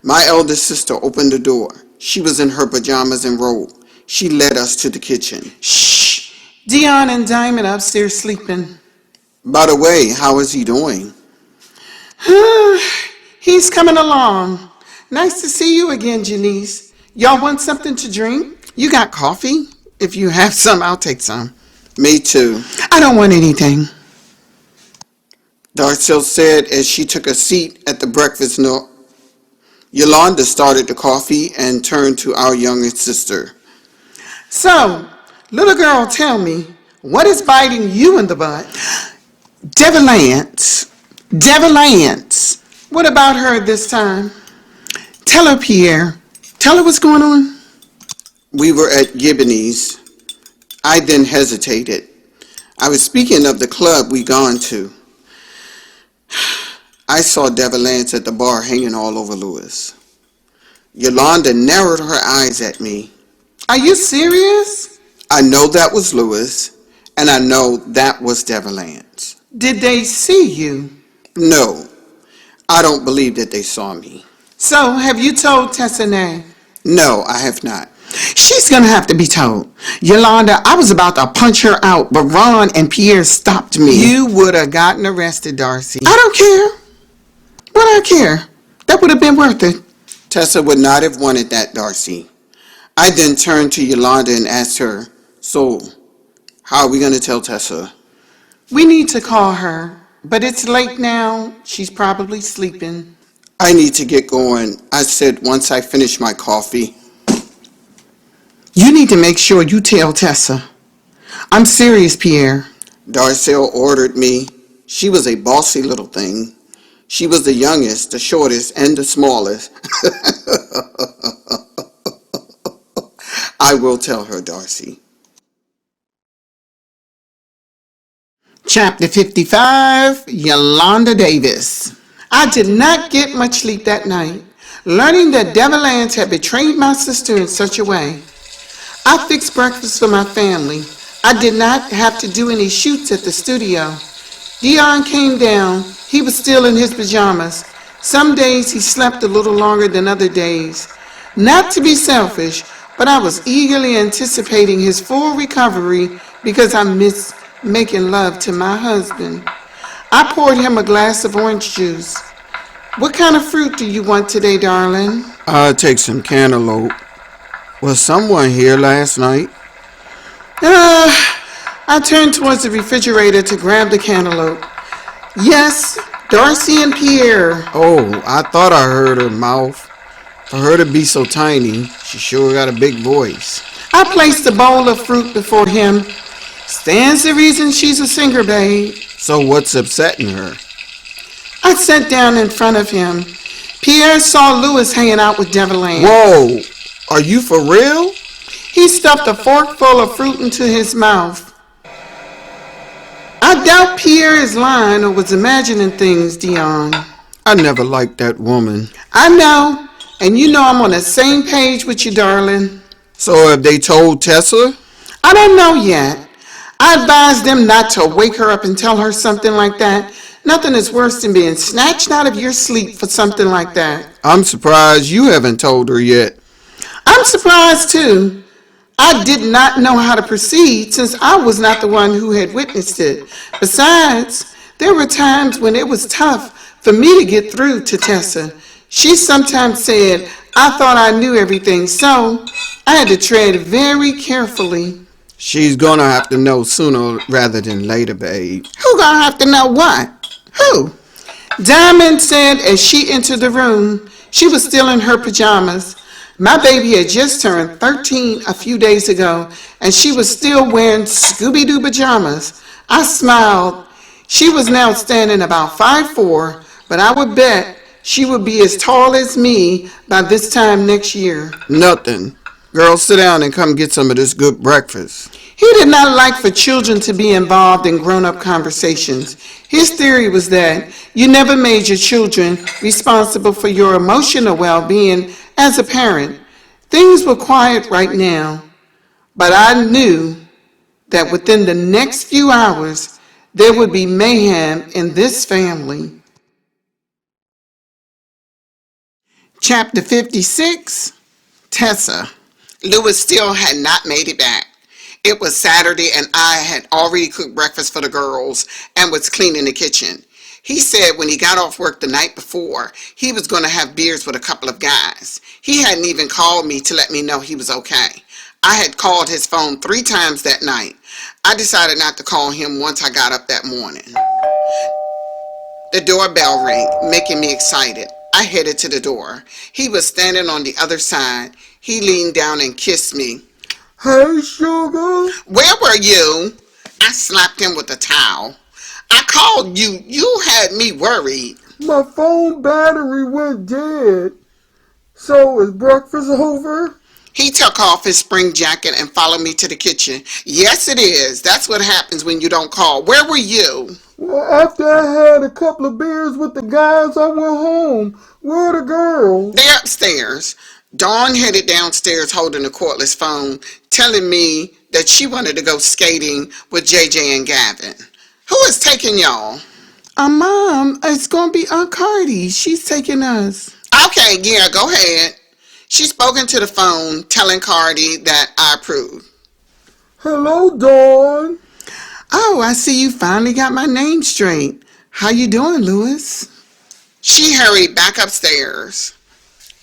My eldest sister opened the door. She was in her pajamas and robe. She led us to the kitchen. Shh. Dion and Diamond upstairs sleeping. By the way, how is he doing? He's coming along. Nice to see you again, Janice. Y'all want something to drink? You got coffee? If you have some, I'll take some. Me too. I don't want anything. Darcelle said as she took a seat at the breakfast nook. Yolanda started the coffee and turned to our youngest sister. So, little girl, tell me, what is biting you in the butt? Devalance. Devalance. What about her this time? Tell her, Pierre. Tell her what's going on. We were at Gibney's. I then hesitated. I was speaking of the club we gone to. I saw Devalance at the bar hanging all over Lewis. Yolanda narrowed her eyes at me. Are you serious? I know that was Lewis, and I know that was Devalance. Did they see you? No, I don't believe that they saw me. So, have you told Tessa Nay? No, I have not. She's gonna have to be told. Yolanda, I was about to punch her out, but Ron and Pierre stopped me. You would have gotten arrested, Darcy. I don't care. What I care? That would have been worth it. Tessa would not have wanted that, Darcy. I then turned to Yolanda and asked her, so, how are we going to tell Tessa? We need to call her, but it's late now. She's probably sleeping. I need to get going, I said once I finished my coffee. You need to make sure you tell Tessa. I'm serious, Pierre. Darcelle ordered me. She was a bossy little thing. She was the youngest, the shortest, and the smallest. I will tell her, Darcy. Chapter 55, Yolanda Davis. I did not get much sleep that night, learning that Devalance had betrayed my sister in such a way. I fixed breakfast for my family. I did not have to do any shoots at the studio. Dion came down. He was still in his pajamas. Some days he slept a little longer than other days. Not to be selfish, but I was eagerly anticipating his full recovery because I miss making love to my husband. I poured him a glass of orange juice. What kind of fruit do you want today, darling? I'll take some cantaloupe. Was someone here last night? I turned towards the refrigerator to grab the cantaloupe. Yes, Darcy and Pierre. Oh, I thought I heard her mouth. For her to be so tiny, she sure got a big voice. I placed a bowl of fruit before him. Stands to reason she's a singer, babe. So what's upsetting her? I sat down in front of him. Pierre saw Lewis hanging out with Devalance. Whoa, are you for real? He stuffed a fork full of fruit into his mouth. I doubt Pierre is lying or was imagining things, Dion. I never liked that woman. I know, and you know I'm on the same page with you, darling. So have they told Tessa? I don't know yet. I advised them not to wake her up and tell her something like that. Nothing is worse than being snatched out of your sleep for something like that. I'm surprised you haven't told her yet. I'm surprised too. I did not know how to proceed since I was not the one who had witnessed it. Besides, there were times when it was tough for me to get through to Tessa. She sometimes said I thought I knew everything, so I had to tread very carefully. She's gonna have to know sooner rather than later, babe. Who gonna have to know what? Who? Diamond said as she entered the room. She was still in her pajamas. My baby had just turned 13 a few days ago, and she was still wearing Scooby-Doo pajamas. I smiled. She was now standing about 5'4", but I would bet she would be as tall as me by this time next year. Nothing. Girl, sit down and come get some of this good breakfast. He did not like for children to be involved in grown-up conversations. His theory was that you never made your children responsible for your emotional well-being as a parent. Things were quiet right now, but I knew that within the next few hours, there would be mayhem in this family. Chapter 56, Tessa. Louis still had not made it back. It was Saturday and I had already cooked breakfast for the girls and was cleaning the kitchen. He said when he got off work the night before, he was going to have beers with a couple of guys. He hadn't even called me to let me know he was okay. I had called his phone 3 times that night. I decided not to call him once I got up that morning. The doorbell rang, making me excited. I headed to the door. He was standing on the other side. He leaned down and kissed me. Hey, sugar. Where were you? I slapped him with a towel. I called you. You had me worried. My phone battery went dead. So is breakfast over? He took off his spring jacket and followed me to the kitchen. Yes, it is. That's what happens when you don't call. Where were you? Well, after I had a couple of beers with the guys, I went home. Where are the girls? They're upstairs. Dawn headed downstairs holding a cordless phone, telling me that she wanted to go skating with JJ and Gavin. Who is taking y'all? Mom, it's going to be Aunt Cardi. She's taking us. Okay, yeah, go ahead. She spoke into the phone, telling Cardi that I approved. Hello, Dawn. Oh, I see you finally got my name straight. How you doing, Louis? She hurried back upstairs.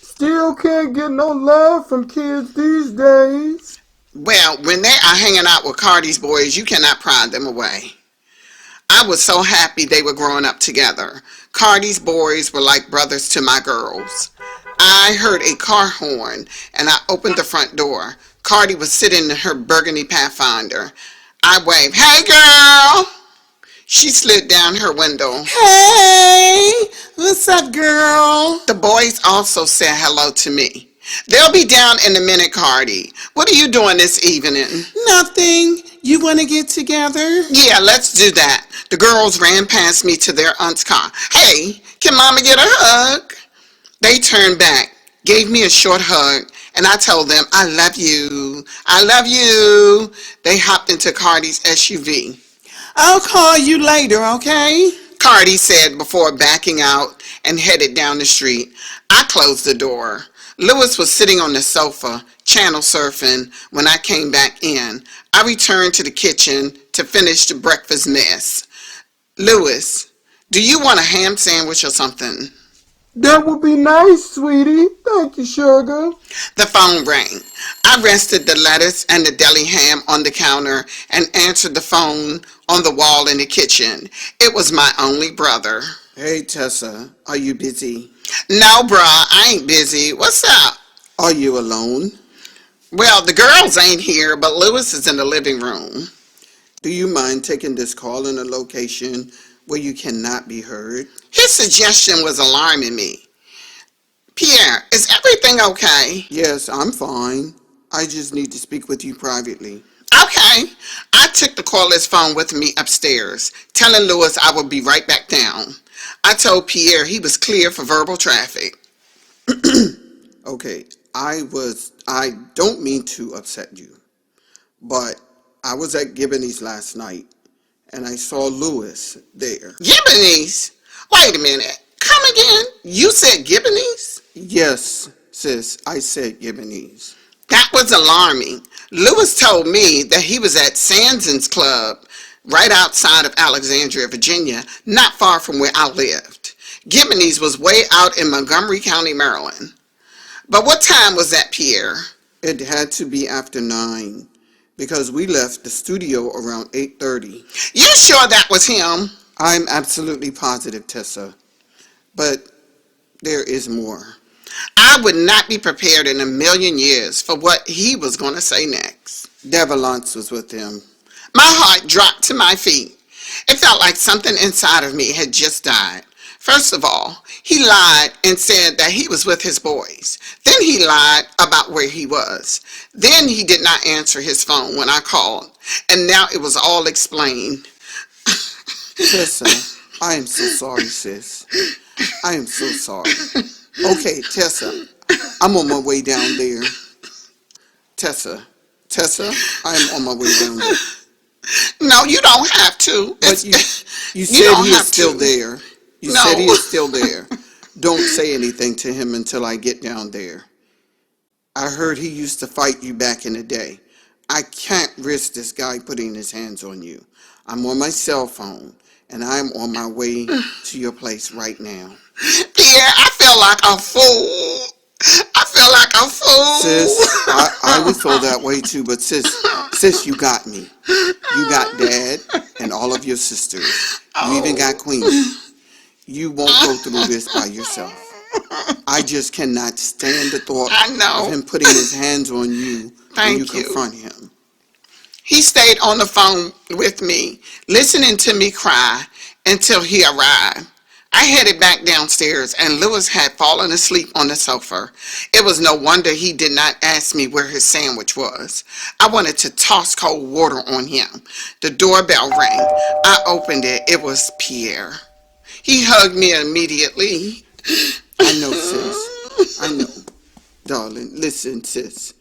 Still can't get no love from kids these days. Well, when they are hanging out with Cardi's boys, you cannot pry them away. I was so happy they were growing up together. Cardi's boys were like brothers to my girls. I heard a car horn, and I opened the front door. Cardi was sitting in her burgundy Pathfinder. I waved, "Hey, girl!" She slid down her window. Hey, what's up, girl? The boys also said hello to me. They'll be down in a minute, Cardi. What are you doing this evening? Nothing. You want to get together? Yeah, let's do that. The girls ran past me to their aunt's car. Hey, can Mama get a hug? They turned back, gave me a short hug, and I told them, I love you. I love you. They hopped into Cardi's SUV. I'll call you later, okay? Cardi said before backing out and headed down the street. I closed the door. Louis was sitting on the sofa, channel surfing, when I came back in. I returned to the kitchen to finish the breakfast mess. Louis, do you want a ham sandwich or something? That would be nice, sweetie. Thank you, sugar. The phone rang. I rested the lettuce and the deli ham on the counter and answered the phone on the wall in the kitchen. It was my only brother. Hey, Tessa, are you busy? No, bruh, I ain't busy. What's up? Are you alone? Well, the girls ain't here, but Louis is in the living room. Do you mind taking this call in a location where you cannot be heard? His suggestion was alarming me. Pierre, is everything okay? Yes, I'm fine. I just need to speak with you privately. Okay. I took the cordless phone with me upstairs, telling Louis I would be right back down. I told Pierre he was clear for verbal traffic. Okay, I don't mean to upset you, but I was at Gibney's last night, and I saw Louis there. Gibney's? Wait a minute. Come again? You said Gibney's? Yes, sis, I said Gibney's. That was alarming. Lewis told me that he was at Sanson's Club right outside of Alexandria, Virginia, not far from where I lived. Giboney's was way out in Montgomery County, Maryland. But what time was that, Pierre? It had to be after 9 because we left the studio around 8:30. You sure that was him? I'm absolutely positive, Tessa. But there is more. I would not be prepared in a million years for what he was going to say next. Devalance was with him. My heart dropped to my feet. It felt like something inside of me had just died. First of all, he lied and said that he was with his boys. Then he lied about where he was. Then he did not answer his phone when I called. And now it was all explained. Tessa, I am so sorry, sis. I am so sorry. Okay, Tessa, I'm on my way down there. Tessa, I am on my way down there. No, you don't have to. But you said he is still there. You No. said he is still there. Don't say anything to him until I get down there. I heard he used to fight you back in the day. I can't risk this guy putting his hands on you. I'm on my cell phone, and I'm on my way to your place right now. Pierre, I feel like a fool. I feel like a fool. Sis, I would feel that way too, but sis, you got me. You got Dad and all of your sisters. You even got Queen. You won't go through this by yourself. I just cannot stand the thought of him putting his hands on you when you confront him. He stayed on the phone with me, listening to me cry until he arrived. I headed back downstairs and Lewis had fallen asleep on the sofa. It was no wonder he did not ask me where his sandwich was. I wanted to toss cold water on him. The doorbell rang. I opened it. It was Pierre. He hugged me immediately. I know, sis. I know. Darling, listen, sis.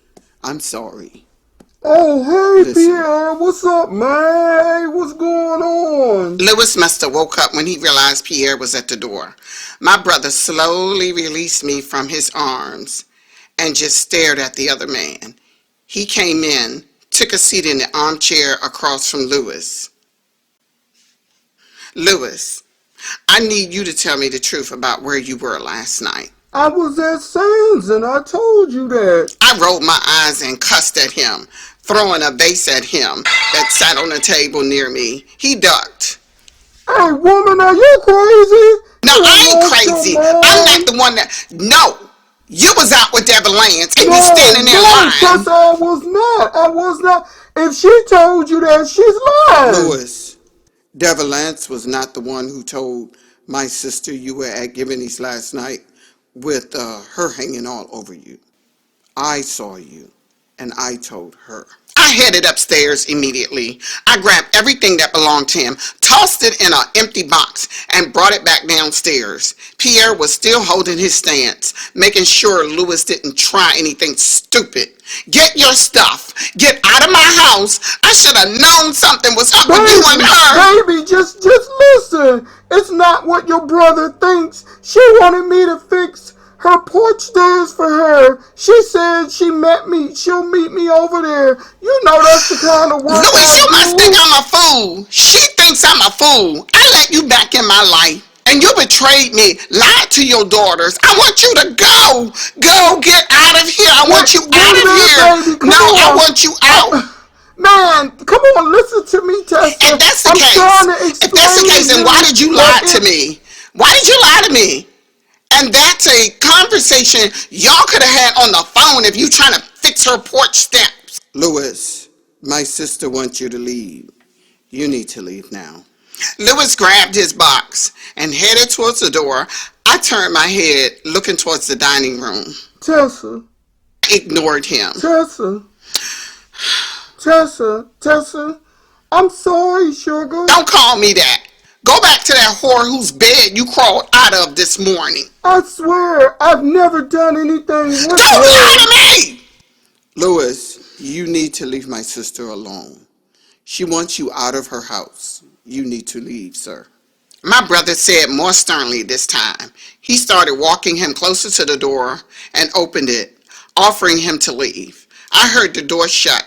I'm sorry. Oh, hey, Pierre, what's up, man? What's going on? Lewis must have woke up when he realized Pierre was at the door. My brother slowly released me from his arms and just stared at the other man. He came in, took a seat in the armchair across from Lewis. Lewis, I need you to tell me the truth about where you were last night. I was at Sam's and I told you that. I rolled my eyes and cussed at him, throwing a vase at him that sat on the table near me. He ducked. Hey, woman, are you crazy? No, I ain't crazy. I'm not the one that... No, you was out with Devalance and you standing there lying. Because I was not. If she told you that, she's lying. Lewis, Devalance was not the one who told my sister you were at Giboney's last night with her hanging all over you. I saw you, and I told her. I headed upstairs immediately. I grabbed everything that belonged to him, tossed it in an empty box, and brought it back downstairs. Pierre was still holding his stance, making sure Lewis didn't try anything stupid. Get your stuff. Get out of my house. I should have known something was up with you and her. Baby, just listen. It's not what your brother thinks. She wanted me to fix her porch stairs for her. She said she'll meet me over there. You know that's the kind of work Louis, you must think I'm a fool. She thinks I'm a fool. I let you back in my life. And you betrayed me, lied to your daughters. I want you to go. Go, get out of here. I want you out of here. Baby, no, I want you out. Man, come on, listen to me, Tessa. If that's the case, then why did you lie to me? Why did you lie to me? And that's a conversation y'all could have had on the phone if you trying to fix her porch steps. Lewis, my sister wants you to leave. You need to leave now. Lewis grabbed his box and headed towards the door. I turned my head, looking towards the dining room. Tessa. I ignored him. Tessa. I'm sorry, sugar. Don't call me that. Go back to that whore whose bed you crawled out of this morning. I swear, I've never done anything with her. Don't lie to me! Lewis, you need to leave my sister alone. She wants you out of her house. You need to leave, sir. My brother said more sternly this time. He started walking him closer to the door and opened it, offering him to leave. I heard the door shut,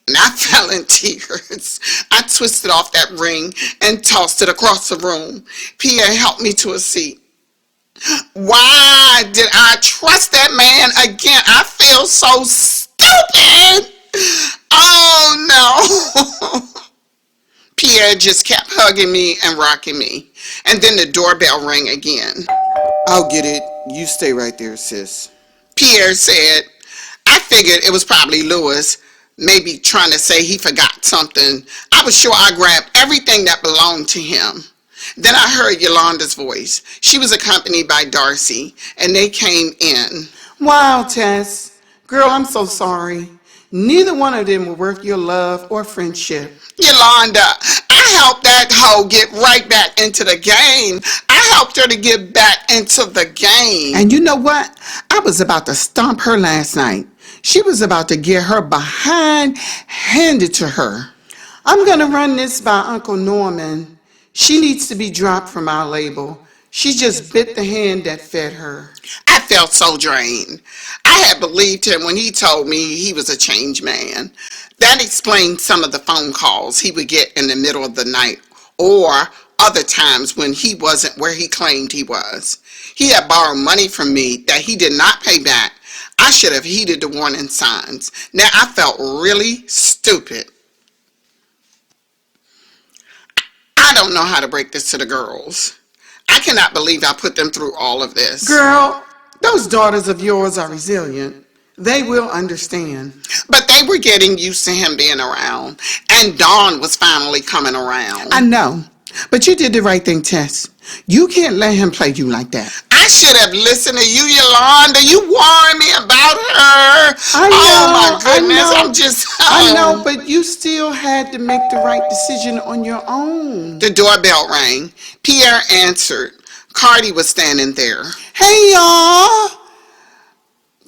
and I fell in tears. I twisted off that ring and tossed it across the room. Pierre helped me to a seat. Why did I trust that man again? I feel so stupid. Oh no. Pierre just kept hugging me and rocking me. And then the doorbell rang again. I'll get it. You stay right there, sis. Pierre said, I figured it was probably Louis, maybe trying to say he forgot something. I was sure I grabbed everything that belonged to him. Then I heard Yolanda's voice. She was accompanied by Darcy, and they came in. Wow, Tess. Girl, I'm so sorry. Neither one of them were worth your love or friendship. Yolanda, I helped that hoe get right back into the game. I helped her to get back into the game. And you know what? I was about to stomp her last night. She was about to get her behind handed to her. I'm going to run this by Uncle Norman. She needs to be dropped from our label. She just bit the hand that fed her. I felt so drained. I had believed him when he told me he was a changed man. That explained some of the phone calls he would get in the middle of the night, or other times when he wasn't where he claimed he was. He had borrowed money from me that he did not pay back. I should have heeded the warning signs. Now I felt really stupid. I don't know how to break this to the girls. I cannot believe I put them through all of this. Girl, those daughters of yours are resilient. They will understand. But they were getting used to him being around, and Dawn was finally coming around. I know, but you did the right thing, Tess. You can't let him play you like that. I should have listened to you, Yolanda. You warned me about her. I know, oh my goodness, I know. I'm just... I know, but you still had to make the right decision on your own. The doorbell rang. Pierre answered. Cardi was standing there. Hey, y'all.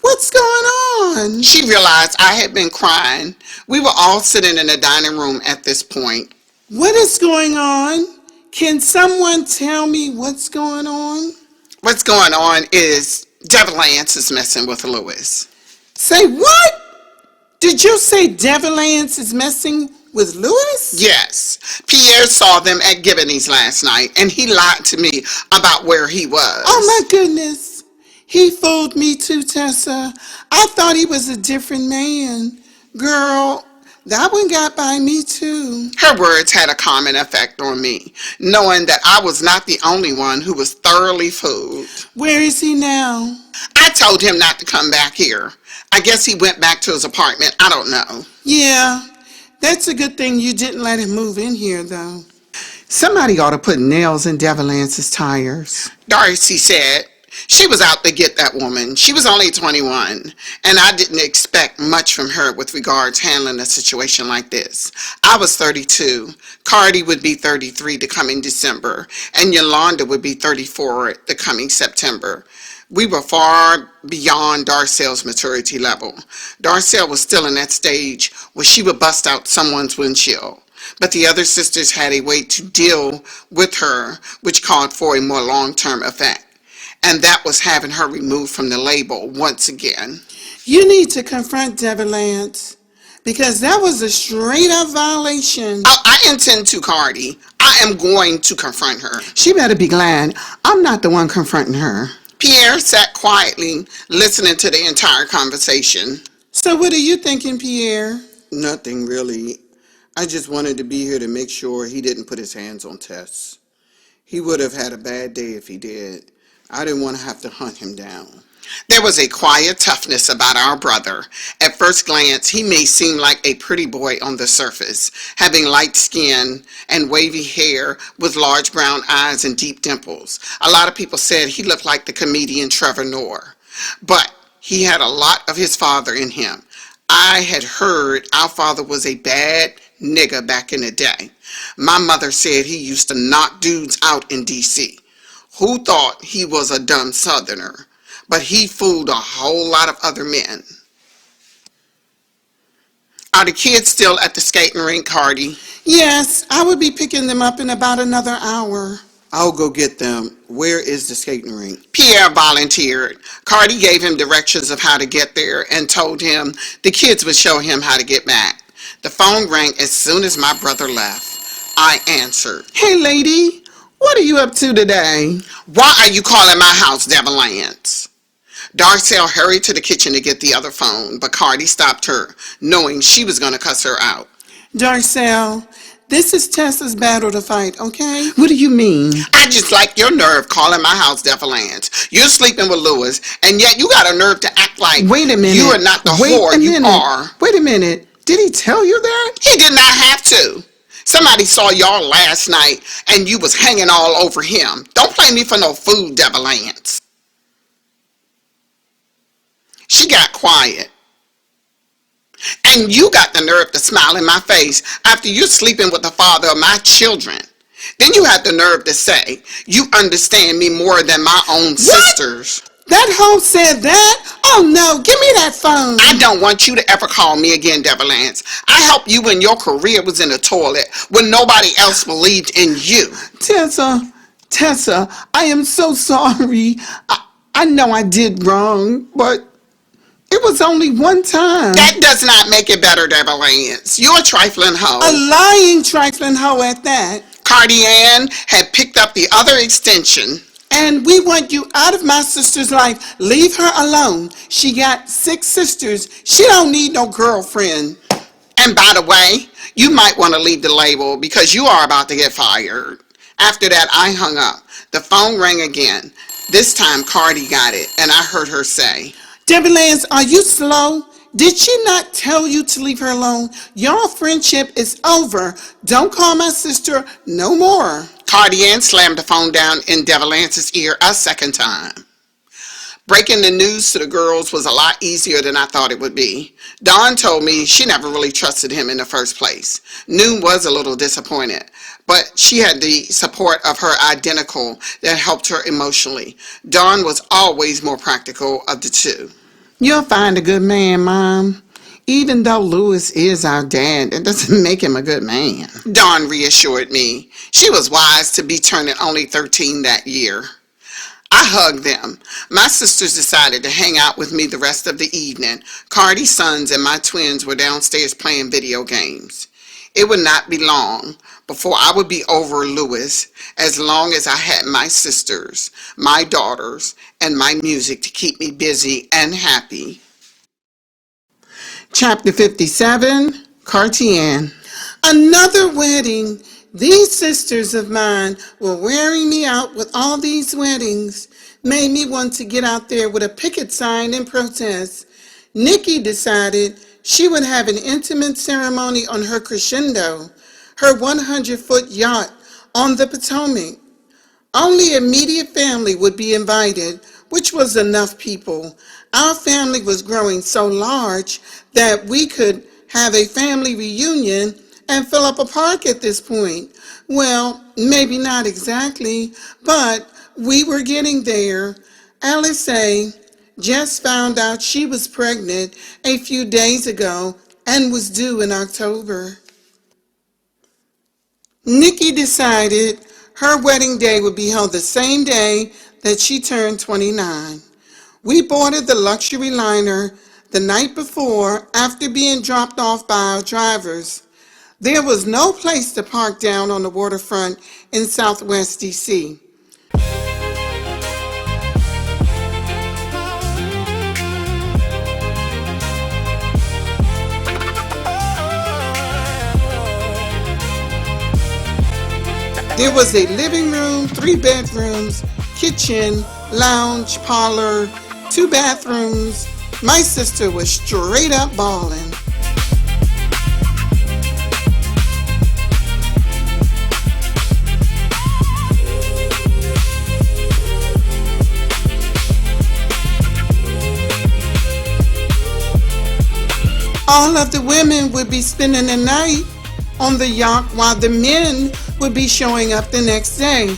What's going on? She realized I had been crying. We were all sitting in the dining room at this point. What is going on? Can someone tell me what's going on? What's going on is Devalance is messing with Louis. Say what? Did you say Devalance is messing with Louis? Yes. Pierre saw them at Giboney's last night, and he lied to me about where he was. Oh my goodness. He fooled me too, Tessa. I thought he was a different man. Girl, that one got by me too. Her words had a common effect on me, knowing that I was not the only one who was thoroughly fooled. Where is he now? I told him not to come back here. I guess he went back to his apartment. I don't know. Yeah, that's a good thing you didn't let him move in here, though. Somebody ought to put nails in Devalance's tires. Darcy said. She was out to get that woman. She was only 21, and I didn't expect much from her with regards handling a situation like this. I was 32. Cardi would be 33 the coming December, and Yolanda would be 34 the coming September. We were far beyond Darcelle's maturity level. Darcelle was still in that stage where she would bust out someone's windshield. But the other sisters had a way to deal with her, which called for a more long-term effect. And that was having her removed from the label once again. You need to confront Devalance, because that was a straight-up violation. Oh, I intend to, Cardi. I am going to confront her. She better be glad I'm not the one confronting her. Pierre sat quietly, listening to the entire conversation. So what are you thinking, Pierre? Nothing really. I just wanted to be here to make sure he didn't put his hands on Tess. He would have had a bad day if he did. I didn't want to have to hunt him down. There was a quiet toughness about our brother. At first glance, he may seem like a pretty boy on the surface, having light skin and wavy hair with large brown eyes and deep dimples. A lot of people said he looked like the comedian Trevor Noah. But he had a lot of his father in him. I had heard our father was a bad nigga back in the day. My mother said he used to knock dudes out in D.C. Who thought he was a dumb Southerner? But he fooled a whole lot of other men. Are the kids still at the skating rink, Cardi? Yes, I will be picking them up in about another hour. I'll go get them. Where is the skating rink? Pierre volunteered. Cardi gave him directions of how to get there and told him the kids would show him how to get back. The phone rang as soon as my brother left. I answered. Hey, lady, what are you up to today? Why are you calling my house Devalance? Darcelle hurried to the kitchen to get the other phone, but Cardi stopped her, knowing she was going to cuss her out. Darcelle, this is Tessa's battle to fight, okay? What do you mean? I just like your nerve calling my house Devalance. You're sleeping with Lewis, and yet you got a nerve to act like Wait a minute. you are not the whore you are. Wait a minute. Did he tell you that? He did not have to. Somebody saw y'all last night, and you was hanging all over him. Don't play me for no food, Devalance. She got quiet. And you got the nerve to smile in my face after you're sleeping with the father of my children. Then you had the nerve to say, you understand me more than my own sisters. That hoe said that? Oh no, give me that phone. I don't want you to ever call me again, Devalance. I helped you when your career was in the toilet, when nobody else believed in you. Tessa, I am so sorry. I know I did wrong, but it was only one time. That does not make it better, Devalance. You're a trifling hoe. A lying, trifling hoe at that. Cardi Ann had picked up the other extension. And we want you out of my sister's life. Leave her alone. She got 6 sisters. She don't need no girlfriend. And by the way, you might want to leave the label because you are about to get fired. After that, I hung up. The phone rang again. This time, Cardi got it, and I heard her say, Devalance, are you slow? Did she not tell you to leave her alone? Your friendship is over. Don't call my sister no more. Cardi Ann slammed the phone down in Devalance's ear a second time. Breaking the news to the girls was a lot easier than I thought it would be. Dawn told me she never really trusted him in the first place. Noon was a little disappointed, but she had the support of her identical that helped her emotionally. Dawn was always more practical of the two. You'll find a good man, Mom. Even though Lewis is our dad, it doesn't make him a good man. Dawn reassured me. She was wise to be turning only 13 that year. I hugged them. My sisters decided to hang out with me the rest of the evening. Cardi's sons and my twins were downstairs playing video games. It would not be long before I would be over Lewis, as long as I had my sisters, my daughters, and my music to keep me busy and happy. Chapter 57, Cartier. Another wedding. These sisters of mine were wearing me out with all these weddings. Made me want to get out there with a picket sign in protest. Nikki decided she would have an intimate ceremony on her crescendo, her 100-foot yacht on the Potomac. Only immediate family would be invited, which was enough people. Our family was growing so large that we could have a family reunion and fill up a park at this point. Well, maybe not exactly, but we were getting there. Alice just found out she was pregnant a few days ago and was due in October. Nikki decided her wedding day would be held the same day that she turned 29. We boarded the luxury liner the night before after being dropped off by our drivers. There was no place to park down on the waterfront in Southwest D.C. There was a living room, 3 bedrooms, kitchen, lounge, parlor, 2 bathrooms. My sister was straight up ballin'. All of the women would be spending the night on the yacht while the men would be showing up the next day.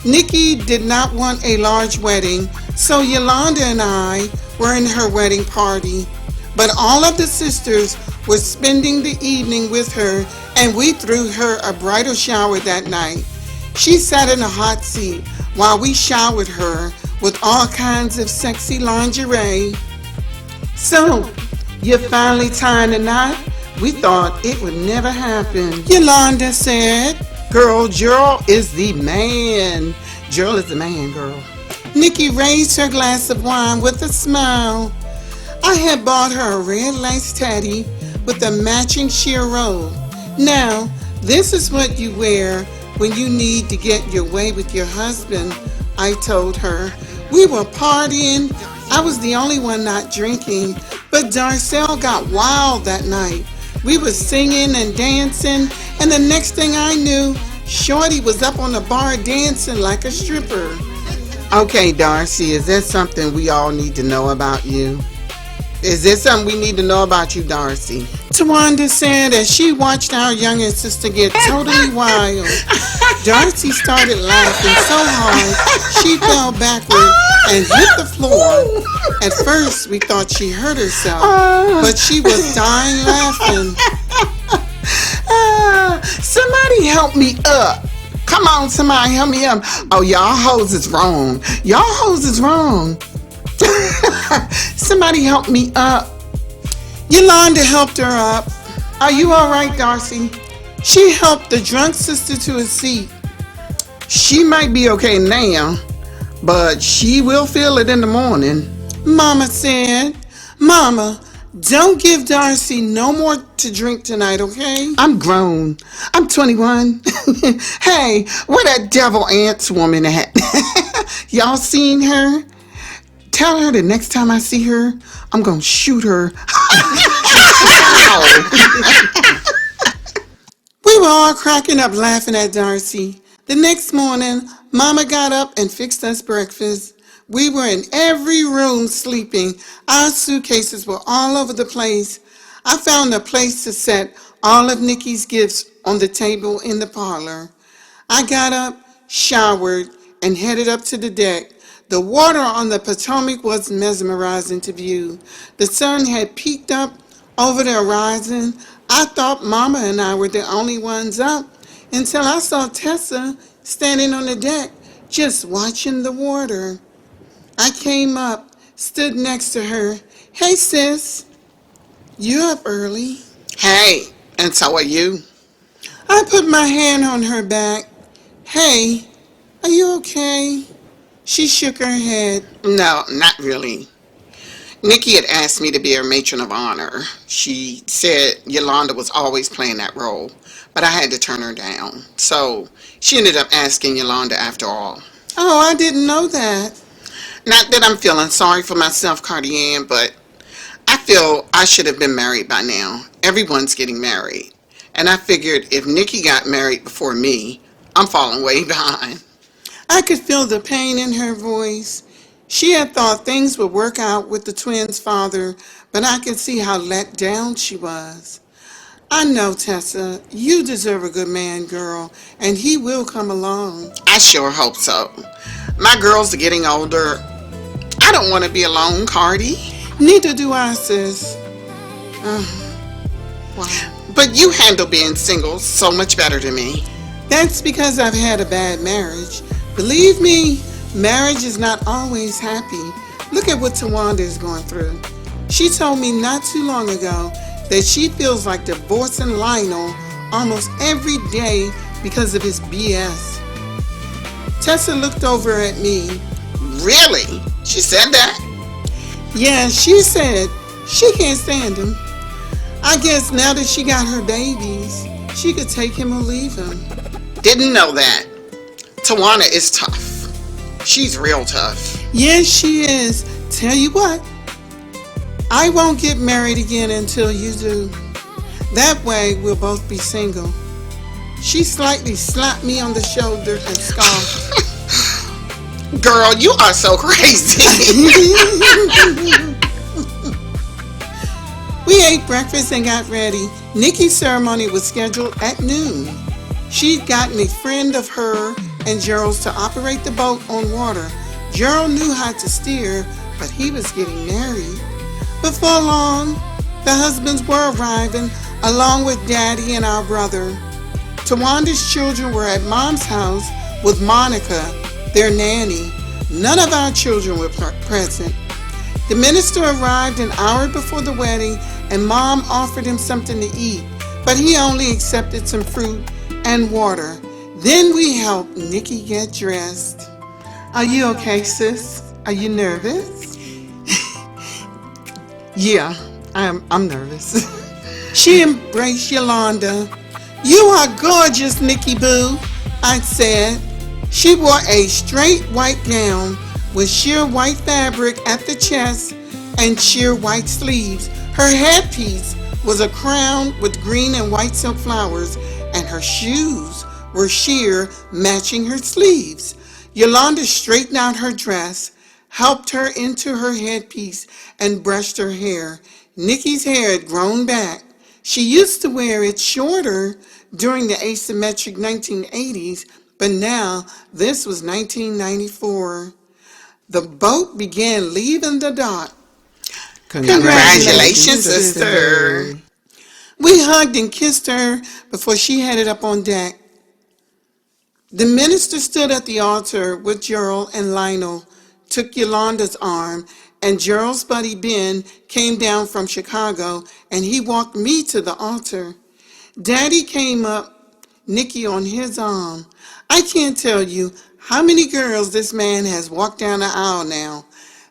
Nikki did not want a large wedding, so Yolanda and I were in her wedding party. But all of the sisters were spending the evening with her, and we threw her a bridal shower that night. She sat in a hot seat while we showered her with all kinds of sexy lingerie. So, you're finally tying a knot? We thought it would never happen, Yolanda said. Girl, Gerald is the man. Gerald is the man, girl. Nikki raised her glass of wine with a smile. I had bought her a red lace teddy with a matching sheer robe. Now, this is what you wear when you need to get your way with your husband, I told her. We were partying. I was the only one not drinking, but Darcelle got wild that night. We were singing and dancing, and the next thing I knew, Shorty was up on the bar dancing like a stripper. Okay, Darcy, is that something we all need to know about you? Is there something we need to know about you, Darcy? Tawanda said as she watched our youngest sister get totally wild. Darcy started laughing so hard she fell backward and hit the floor. At first, we thought she hurt herself, but she was dying laughing. Somebody help me up. Come on, somebody help me up. Oh, y'all hoes is wrong. Y'all hoes is wrong. Somebody help me up. Yolanda helped her up. Are you all right, Darcy? She helped the drunk sister to a seat. She might be okay now, but she will feel it in the morning. Mama said, Mama, don't give Darcy no more to drink tonight, okay? I'm grown. I'm 21. Hey, where that devil ants woman at? Y'all seen her? Tell her the next time I see her, I'm going to shoot her. We were all cracking up laughing at Darcy. The next morning, Mama got up and fixed us breakfast. We were in every room sleeping. Our suitcases were all over the place. I found a place to set all of Nikki's gifts on the table in the parlor. I got up, showered, and headed up to the deck. The water on the Potomac was mesmerizing to view. The sun had peeked up over the horizon. I thought Mama and I were the only ones up until I saw Tessa standing on the deck just watching the water. I came up, stood next to her. Hey, sis. You up early? Hey, and so are you. I put my hand on her back. Hey, are you okay? She shook her head. No, not really. Nikki had asked me to be her matron of honor. She said Yolanda was always playing that role, but I had to turn her down. So she ended up asking Yolanda after all. Oh, I didn't know that. Not that I'm feeling sorry for myself, Cardian, but I feel I should have been married by now. Everyone's getting married. And I figured if Nikki got married before me, I'm falling way behind. I could feel the pain in her voice. She had thought things would work out with the twins' father, but I could see how let down she was. I know, Tessa, you deserve a good man, girl, and he will come along. I sure hope so. My girls are getting older. I don't want to be alone, Cardi. Neither do I, sis. Wow. But you handle being single so much better than me. That's because I've had a bad marriage. Believe me, marriage is not always happy. Look at what Tawanda is going through. She told me not too long ago that she feels like divorcing Lionel almost every day because of his BS. Tessa looked over at me. Really? She said that? Yeah, she said she can't stand him. I guess now that she got her babies, she could take him or leave him. Didn't know that. Tawana is tough. She's real tough. Yes, she is. Tell you what, I won't get married again until you do. That way we'll both be single. She slightly slapped me on the shoulder and scoffed. Girl, you are so crazy. We ate breakfast and got ready. Nikki's ceremony was scheduled at noon. She'd gotten a friend of her and Gerald's to operate the boat on water. Gerald knew how to steer, but he was getting married. Before long, the husbands were arriving, along with Daddy and our brother. Tawanda's children were at Mom's house with Monica, their nanny. None of our children were present. The minister arrived an hour before the wedding and Mom offered him something to eat, but he only accepted some fruit and water. Then we helped Nikki get dressed. Are you okay, sis? Are you nervous? Yeah, I'm nervous. She embraced Yolanda. You are gorgeous, Nikki Boo, I said. She wore a straight white gown with sheer white fabric at the chest and sheer white sleeves. Her headpiece was a crown with green and white silk flowers, and her shoes were sheer, matching her sleeves. Yolanda straightened out her dress, helped her into her headpiece, and brushed her hair. Nikki's hair had grown back. She used to wear it shorter during the asymmetric 1980s, but now this was 1994. The boat began leaving the dock. Congratulations, sister. We hugged and kissed her before she headed up on deck. The minister stood at the altar with Gerald and Lionel, took Yolanda's arm, and Gerald's buddy Ben came down from Chicago, and he walked me to the altar. Daddy came up, Nikki on his arm. I can't tell you how many girls this man has walked down the aisle now.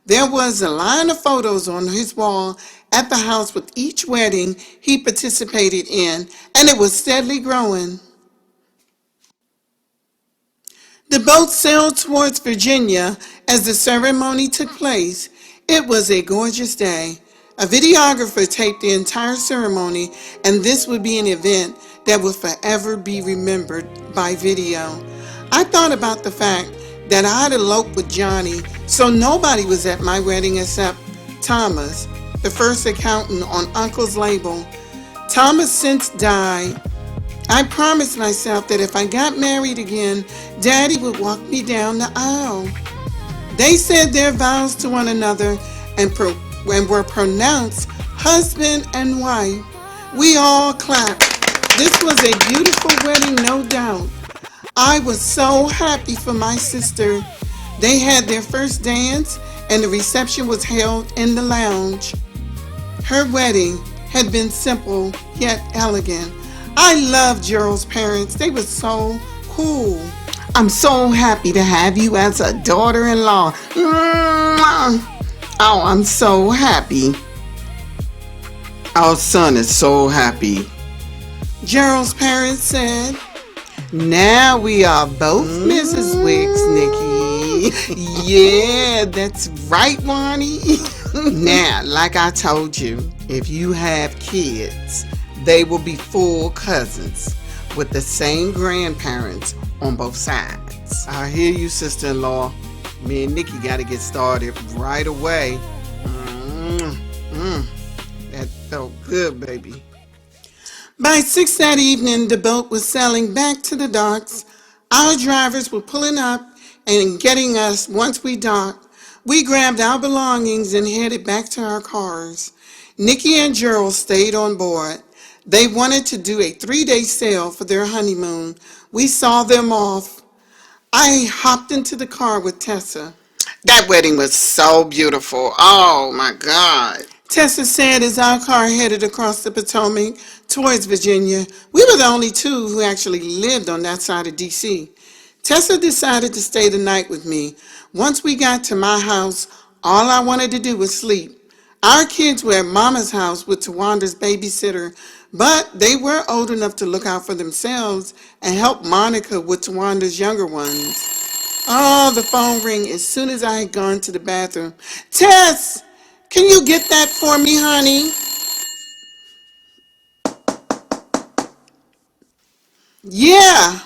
There was a line of photos on his wall at the house with each wedding he participated in, and it was steadily growing. The boat sailed towards Virginia as the ceremony took place. It was a gorgeous day. A videographer taped the entire ceremony, and this would be an event that would forever be remembered by video. I thought about the fact that I'd eloped with Johnny, so nobody was at my wedding except Thomas, the first accountant on Uncle's label. Thomas since died. I promised myself that if I got married again, Daddy would walk me down the aisle. They said their vows to one another and were pronounced husband and wife. We all clapped. This was a beautiful wedding, no doubt. I was so happy for my sister. They had their first dance and the reception was held in the lounge. Her wedding had been simple yet elegant. I loved Gerald's parents. They were so cool. I'm so happy to have you as a daughter-in-law. Oh, I'm so happy. Our son is so happy. Gerald's parents said. Now we are both Mrs. Wicks, Nikki. Yeah, that's right, Wani. Now, like I told you, if you have kids, they will be full cousins with the same grandparents on both sides. I hear you, sister-in-law. Me and Nikki got to get started right away. That felt good, baby. By 6 that evening, the boat was sailing back to the docks. Our drivers were pulling up and getting us once we docked. We grabbed our belongings and headed back to our cars. Nikki and Gerald stayed on board. They wanted to do a 3-day sail for their honeymoon. We saw them off. I hopped into the car with Tessa. That wedding was so beautiful. Oh, my God. Tessa said as our car headed across the Potomac towards Virginia. We were the only two who actually lived on that side of D.C. Tessa decided to stay the night with me. Once we got to my house, all I wanted to do was sleep. Our kids were at Mama's house with Tawanda's babysitter, but they were old enough to look out for themselves and help Monica with Tawanda's younger ones. Oh, the phone rang as soon as I had gone to the bathroom. Tess, can you get that for me, honey? Yeah.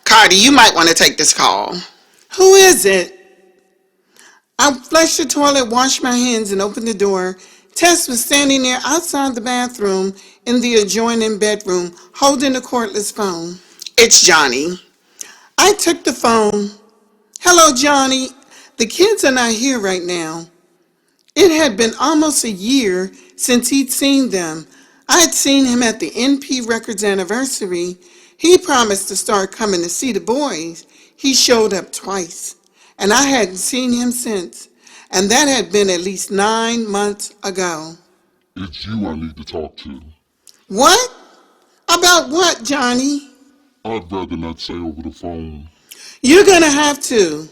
Cardi, you might want to take this call. Who is it? I flushed the toilet, washed my hands, and opened the door. Tess was standing there outside the bathroom in the adjoining bedroom, holding the cordless phone. It's Johnny. I took the phone. Hello, Johnny. The kids are not here right now. It had been almost a year since he'd seen them. I had seen him at the NP Records anniversary. He promised to start coming to see the boys. He showed up twice, and I hadn't seen him since. And that had been at least 9 months ago. It's you I need to talk to. What? About what, Johnny? I'd rather not say over the phone. You're gonna have to.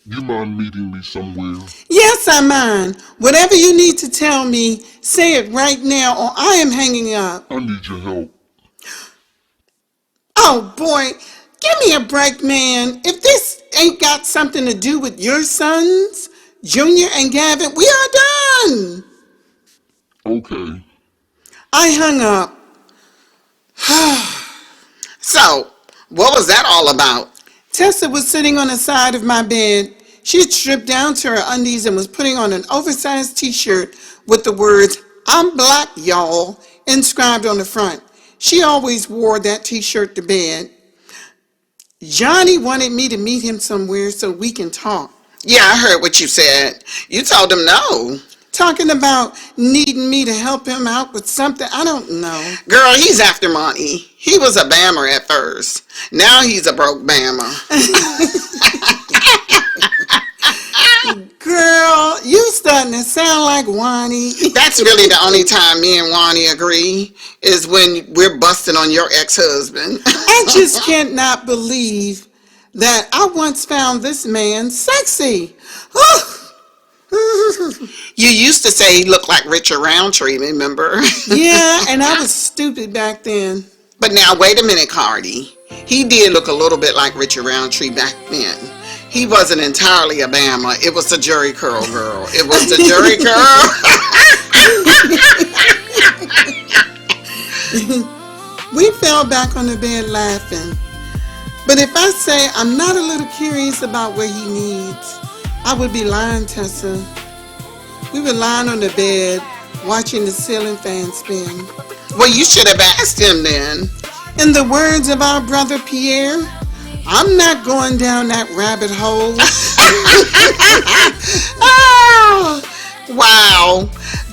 You mind meeting me somewhere? Yes, I mind. Whatever you need to tell me, say it right now or I am hanging up. I need your help. Oh, boy. Give me a break, man. If this ain't got something to do with your sons, Junior and Gavin, we are done. Okay. I hung up. So, what was that all about? Tessa was sitting on the side of my bed. She had stripped down to her undies and was putting on an oversized t-shirt with the words, "I'm black, y'all," inscribed on the front. She always wore that t-shirt to bed. Johnny wanted me to meet him somewhere so we can talk. Yeah, I heard what you said. You told him no. Talking about needing me to help him out with something, I don't know. Girl, he's after money. He was a bammer at first. Now he's a broke bammer. Girl, you starting to sound like Wani. That's really the only time me and Wani agree, is when we're busting on your ex-husband. I just can't not believe that I once found this man sexy. You used to say he looked like Richard Roundtree, remember? Yeah, and I was stupid back then. But now, wait a minute, Cardi. He did look a little bit like Richard Roundtree back then. He wasn't entirely a Bama. It was the Jerry Curl girl. It was the Jerry Curl. We fell back on the bed laughing. But if I say I'm not a little curious about what he needs, I would be lying, Tessa. We were lying on the bed, watching the ceiling fan spin. Well, you should have asked him then. In the words of our brother Pierre, I'm not going down that rabbit hole. Oh, wow.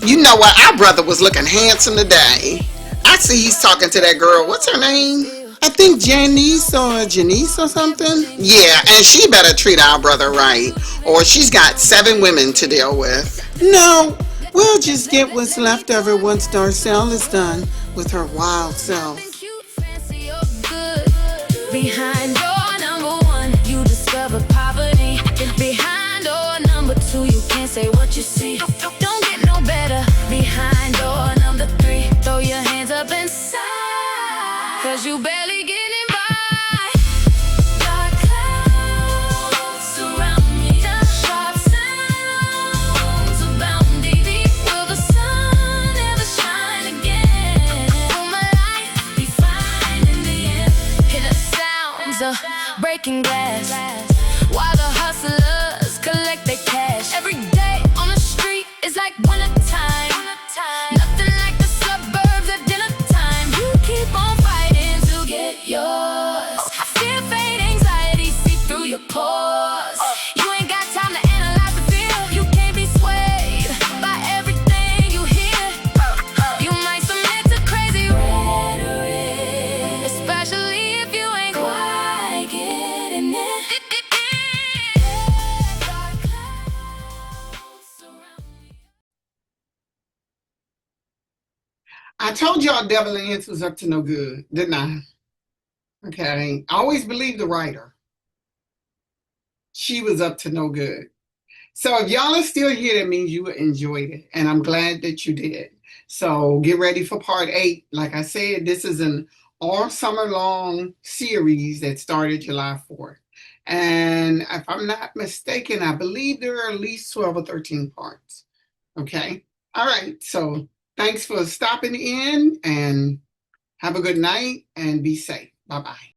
You know what? Our brother was looking handsome today. I see he's talking to that girl. What's her name? I think Janice or Janice or something. Yeah, and she better treat our brother right, or she's got 7 women to deal with. No, we'll just get what's left of her once Darcelle is done with her wild self. Behind door number 1, you discover poverty. Behind door number 2, you can't say what you see. Don't get no better. Behind door number 3, throw your hands up inside, 'cause you barely getting by. Dark clouds surround me. Sharp sounds abound. Will the sun ever shine again? Will my life be fine in the end? Hear the sounds of breaking glass while the hustlers collect their cash. Every day on the street is like winter time. Nothing like the suburbs at dinner time. You keep on fighting to get yours. Fear, fade, anxiety seep through your pores. You ain't got time to analyze the feel. You can't be swayed by everything you hear. You might submit to crazy rhetoric, especially if you ain't quite getting it. Dark clouds surround me. I told y'all Devalance was up to no good, didn't I? Okay. I always believe the writer. She was up to no good. So if y'all are still here, that means you enjoyed it. And I'm glad that you did. So get ready for part 8. Like I said, this is an all summer long series that started July 4th. And if I'm not mistaken, I believe there are at least 12 or 13 parts. Okay. All right. So thanks for stopping in and have a good night and be safe. Bye-bye.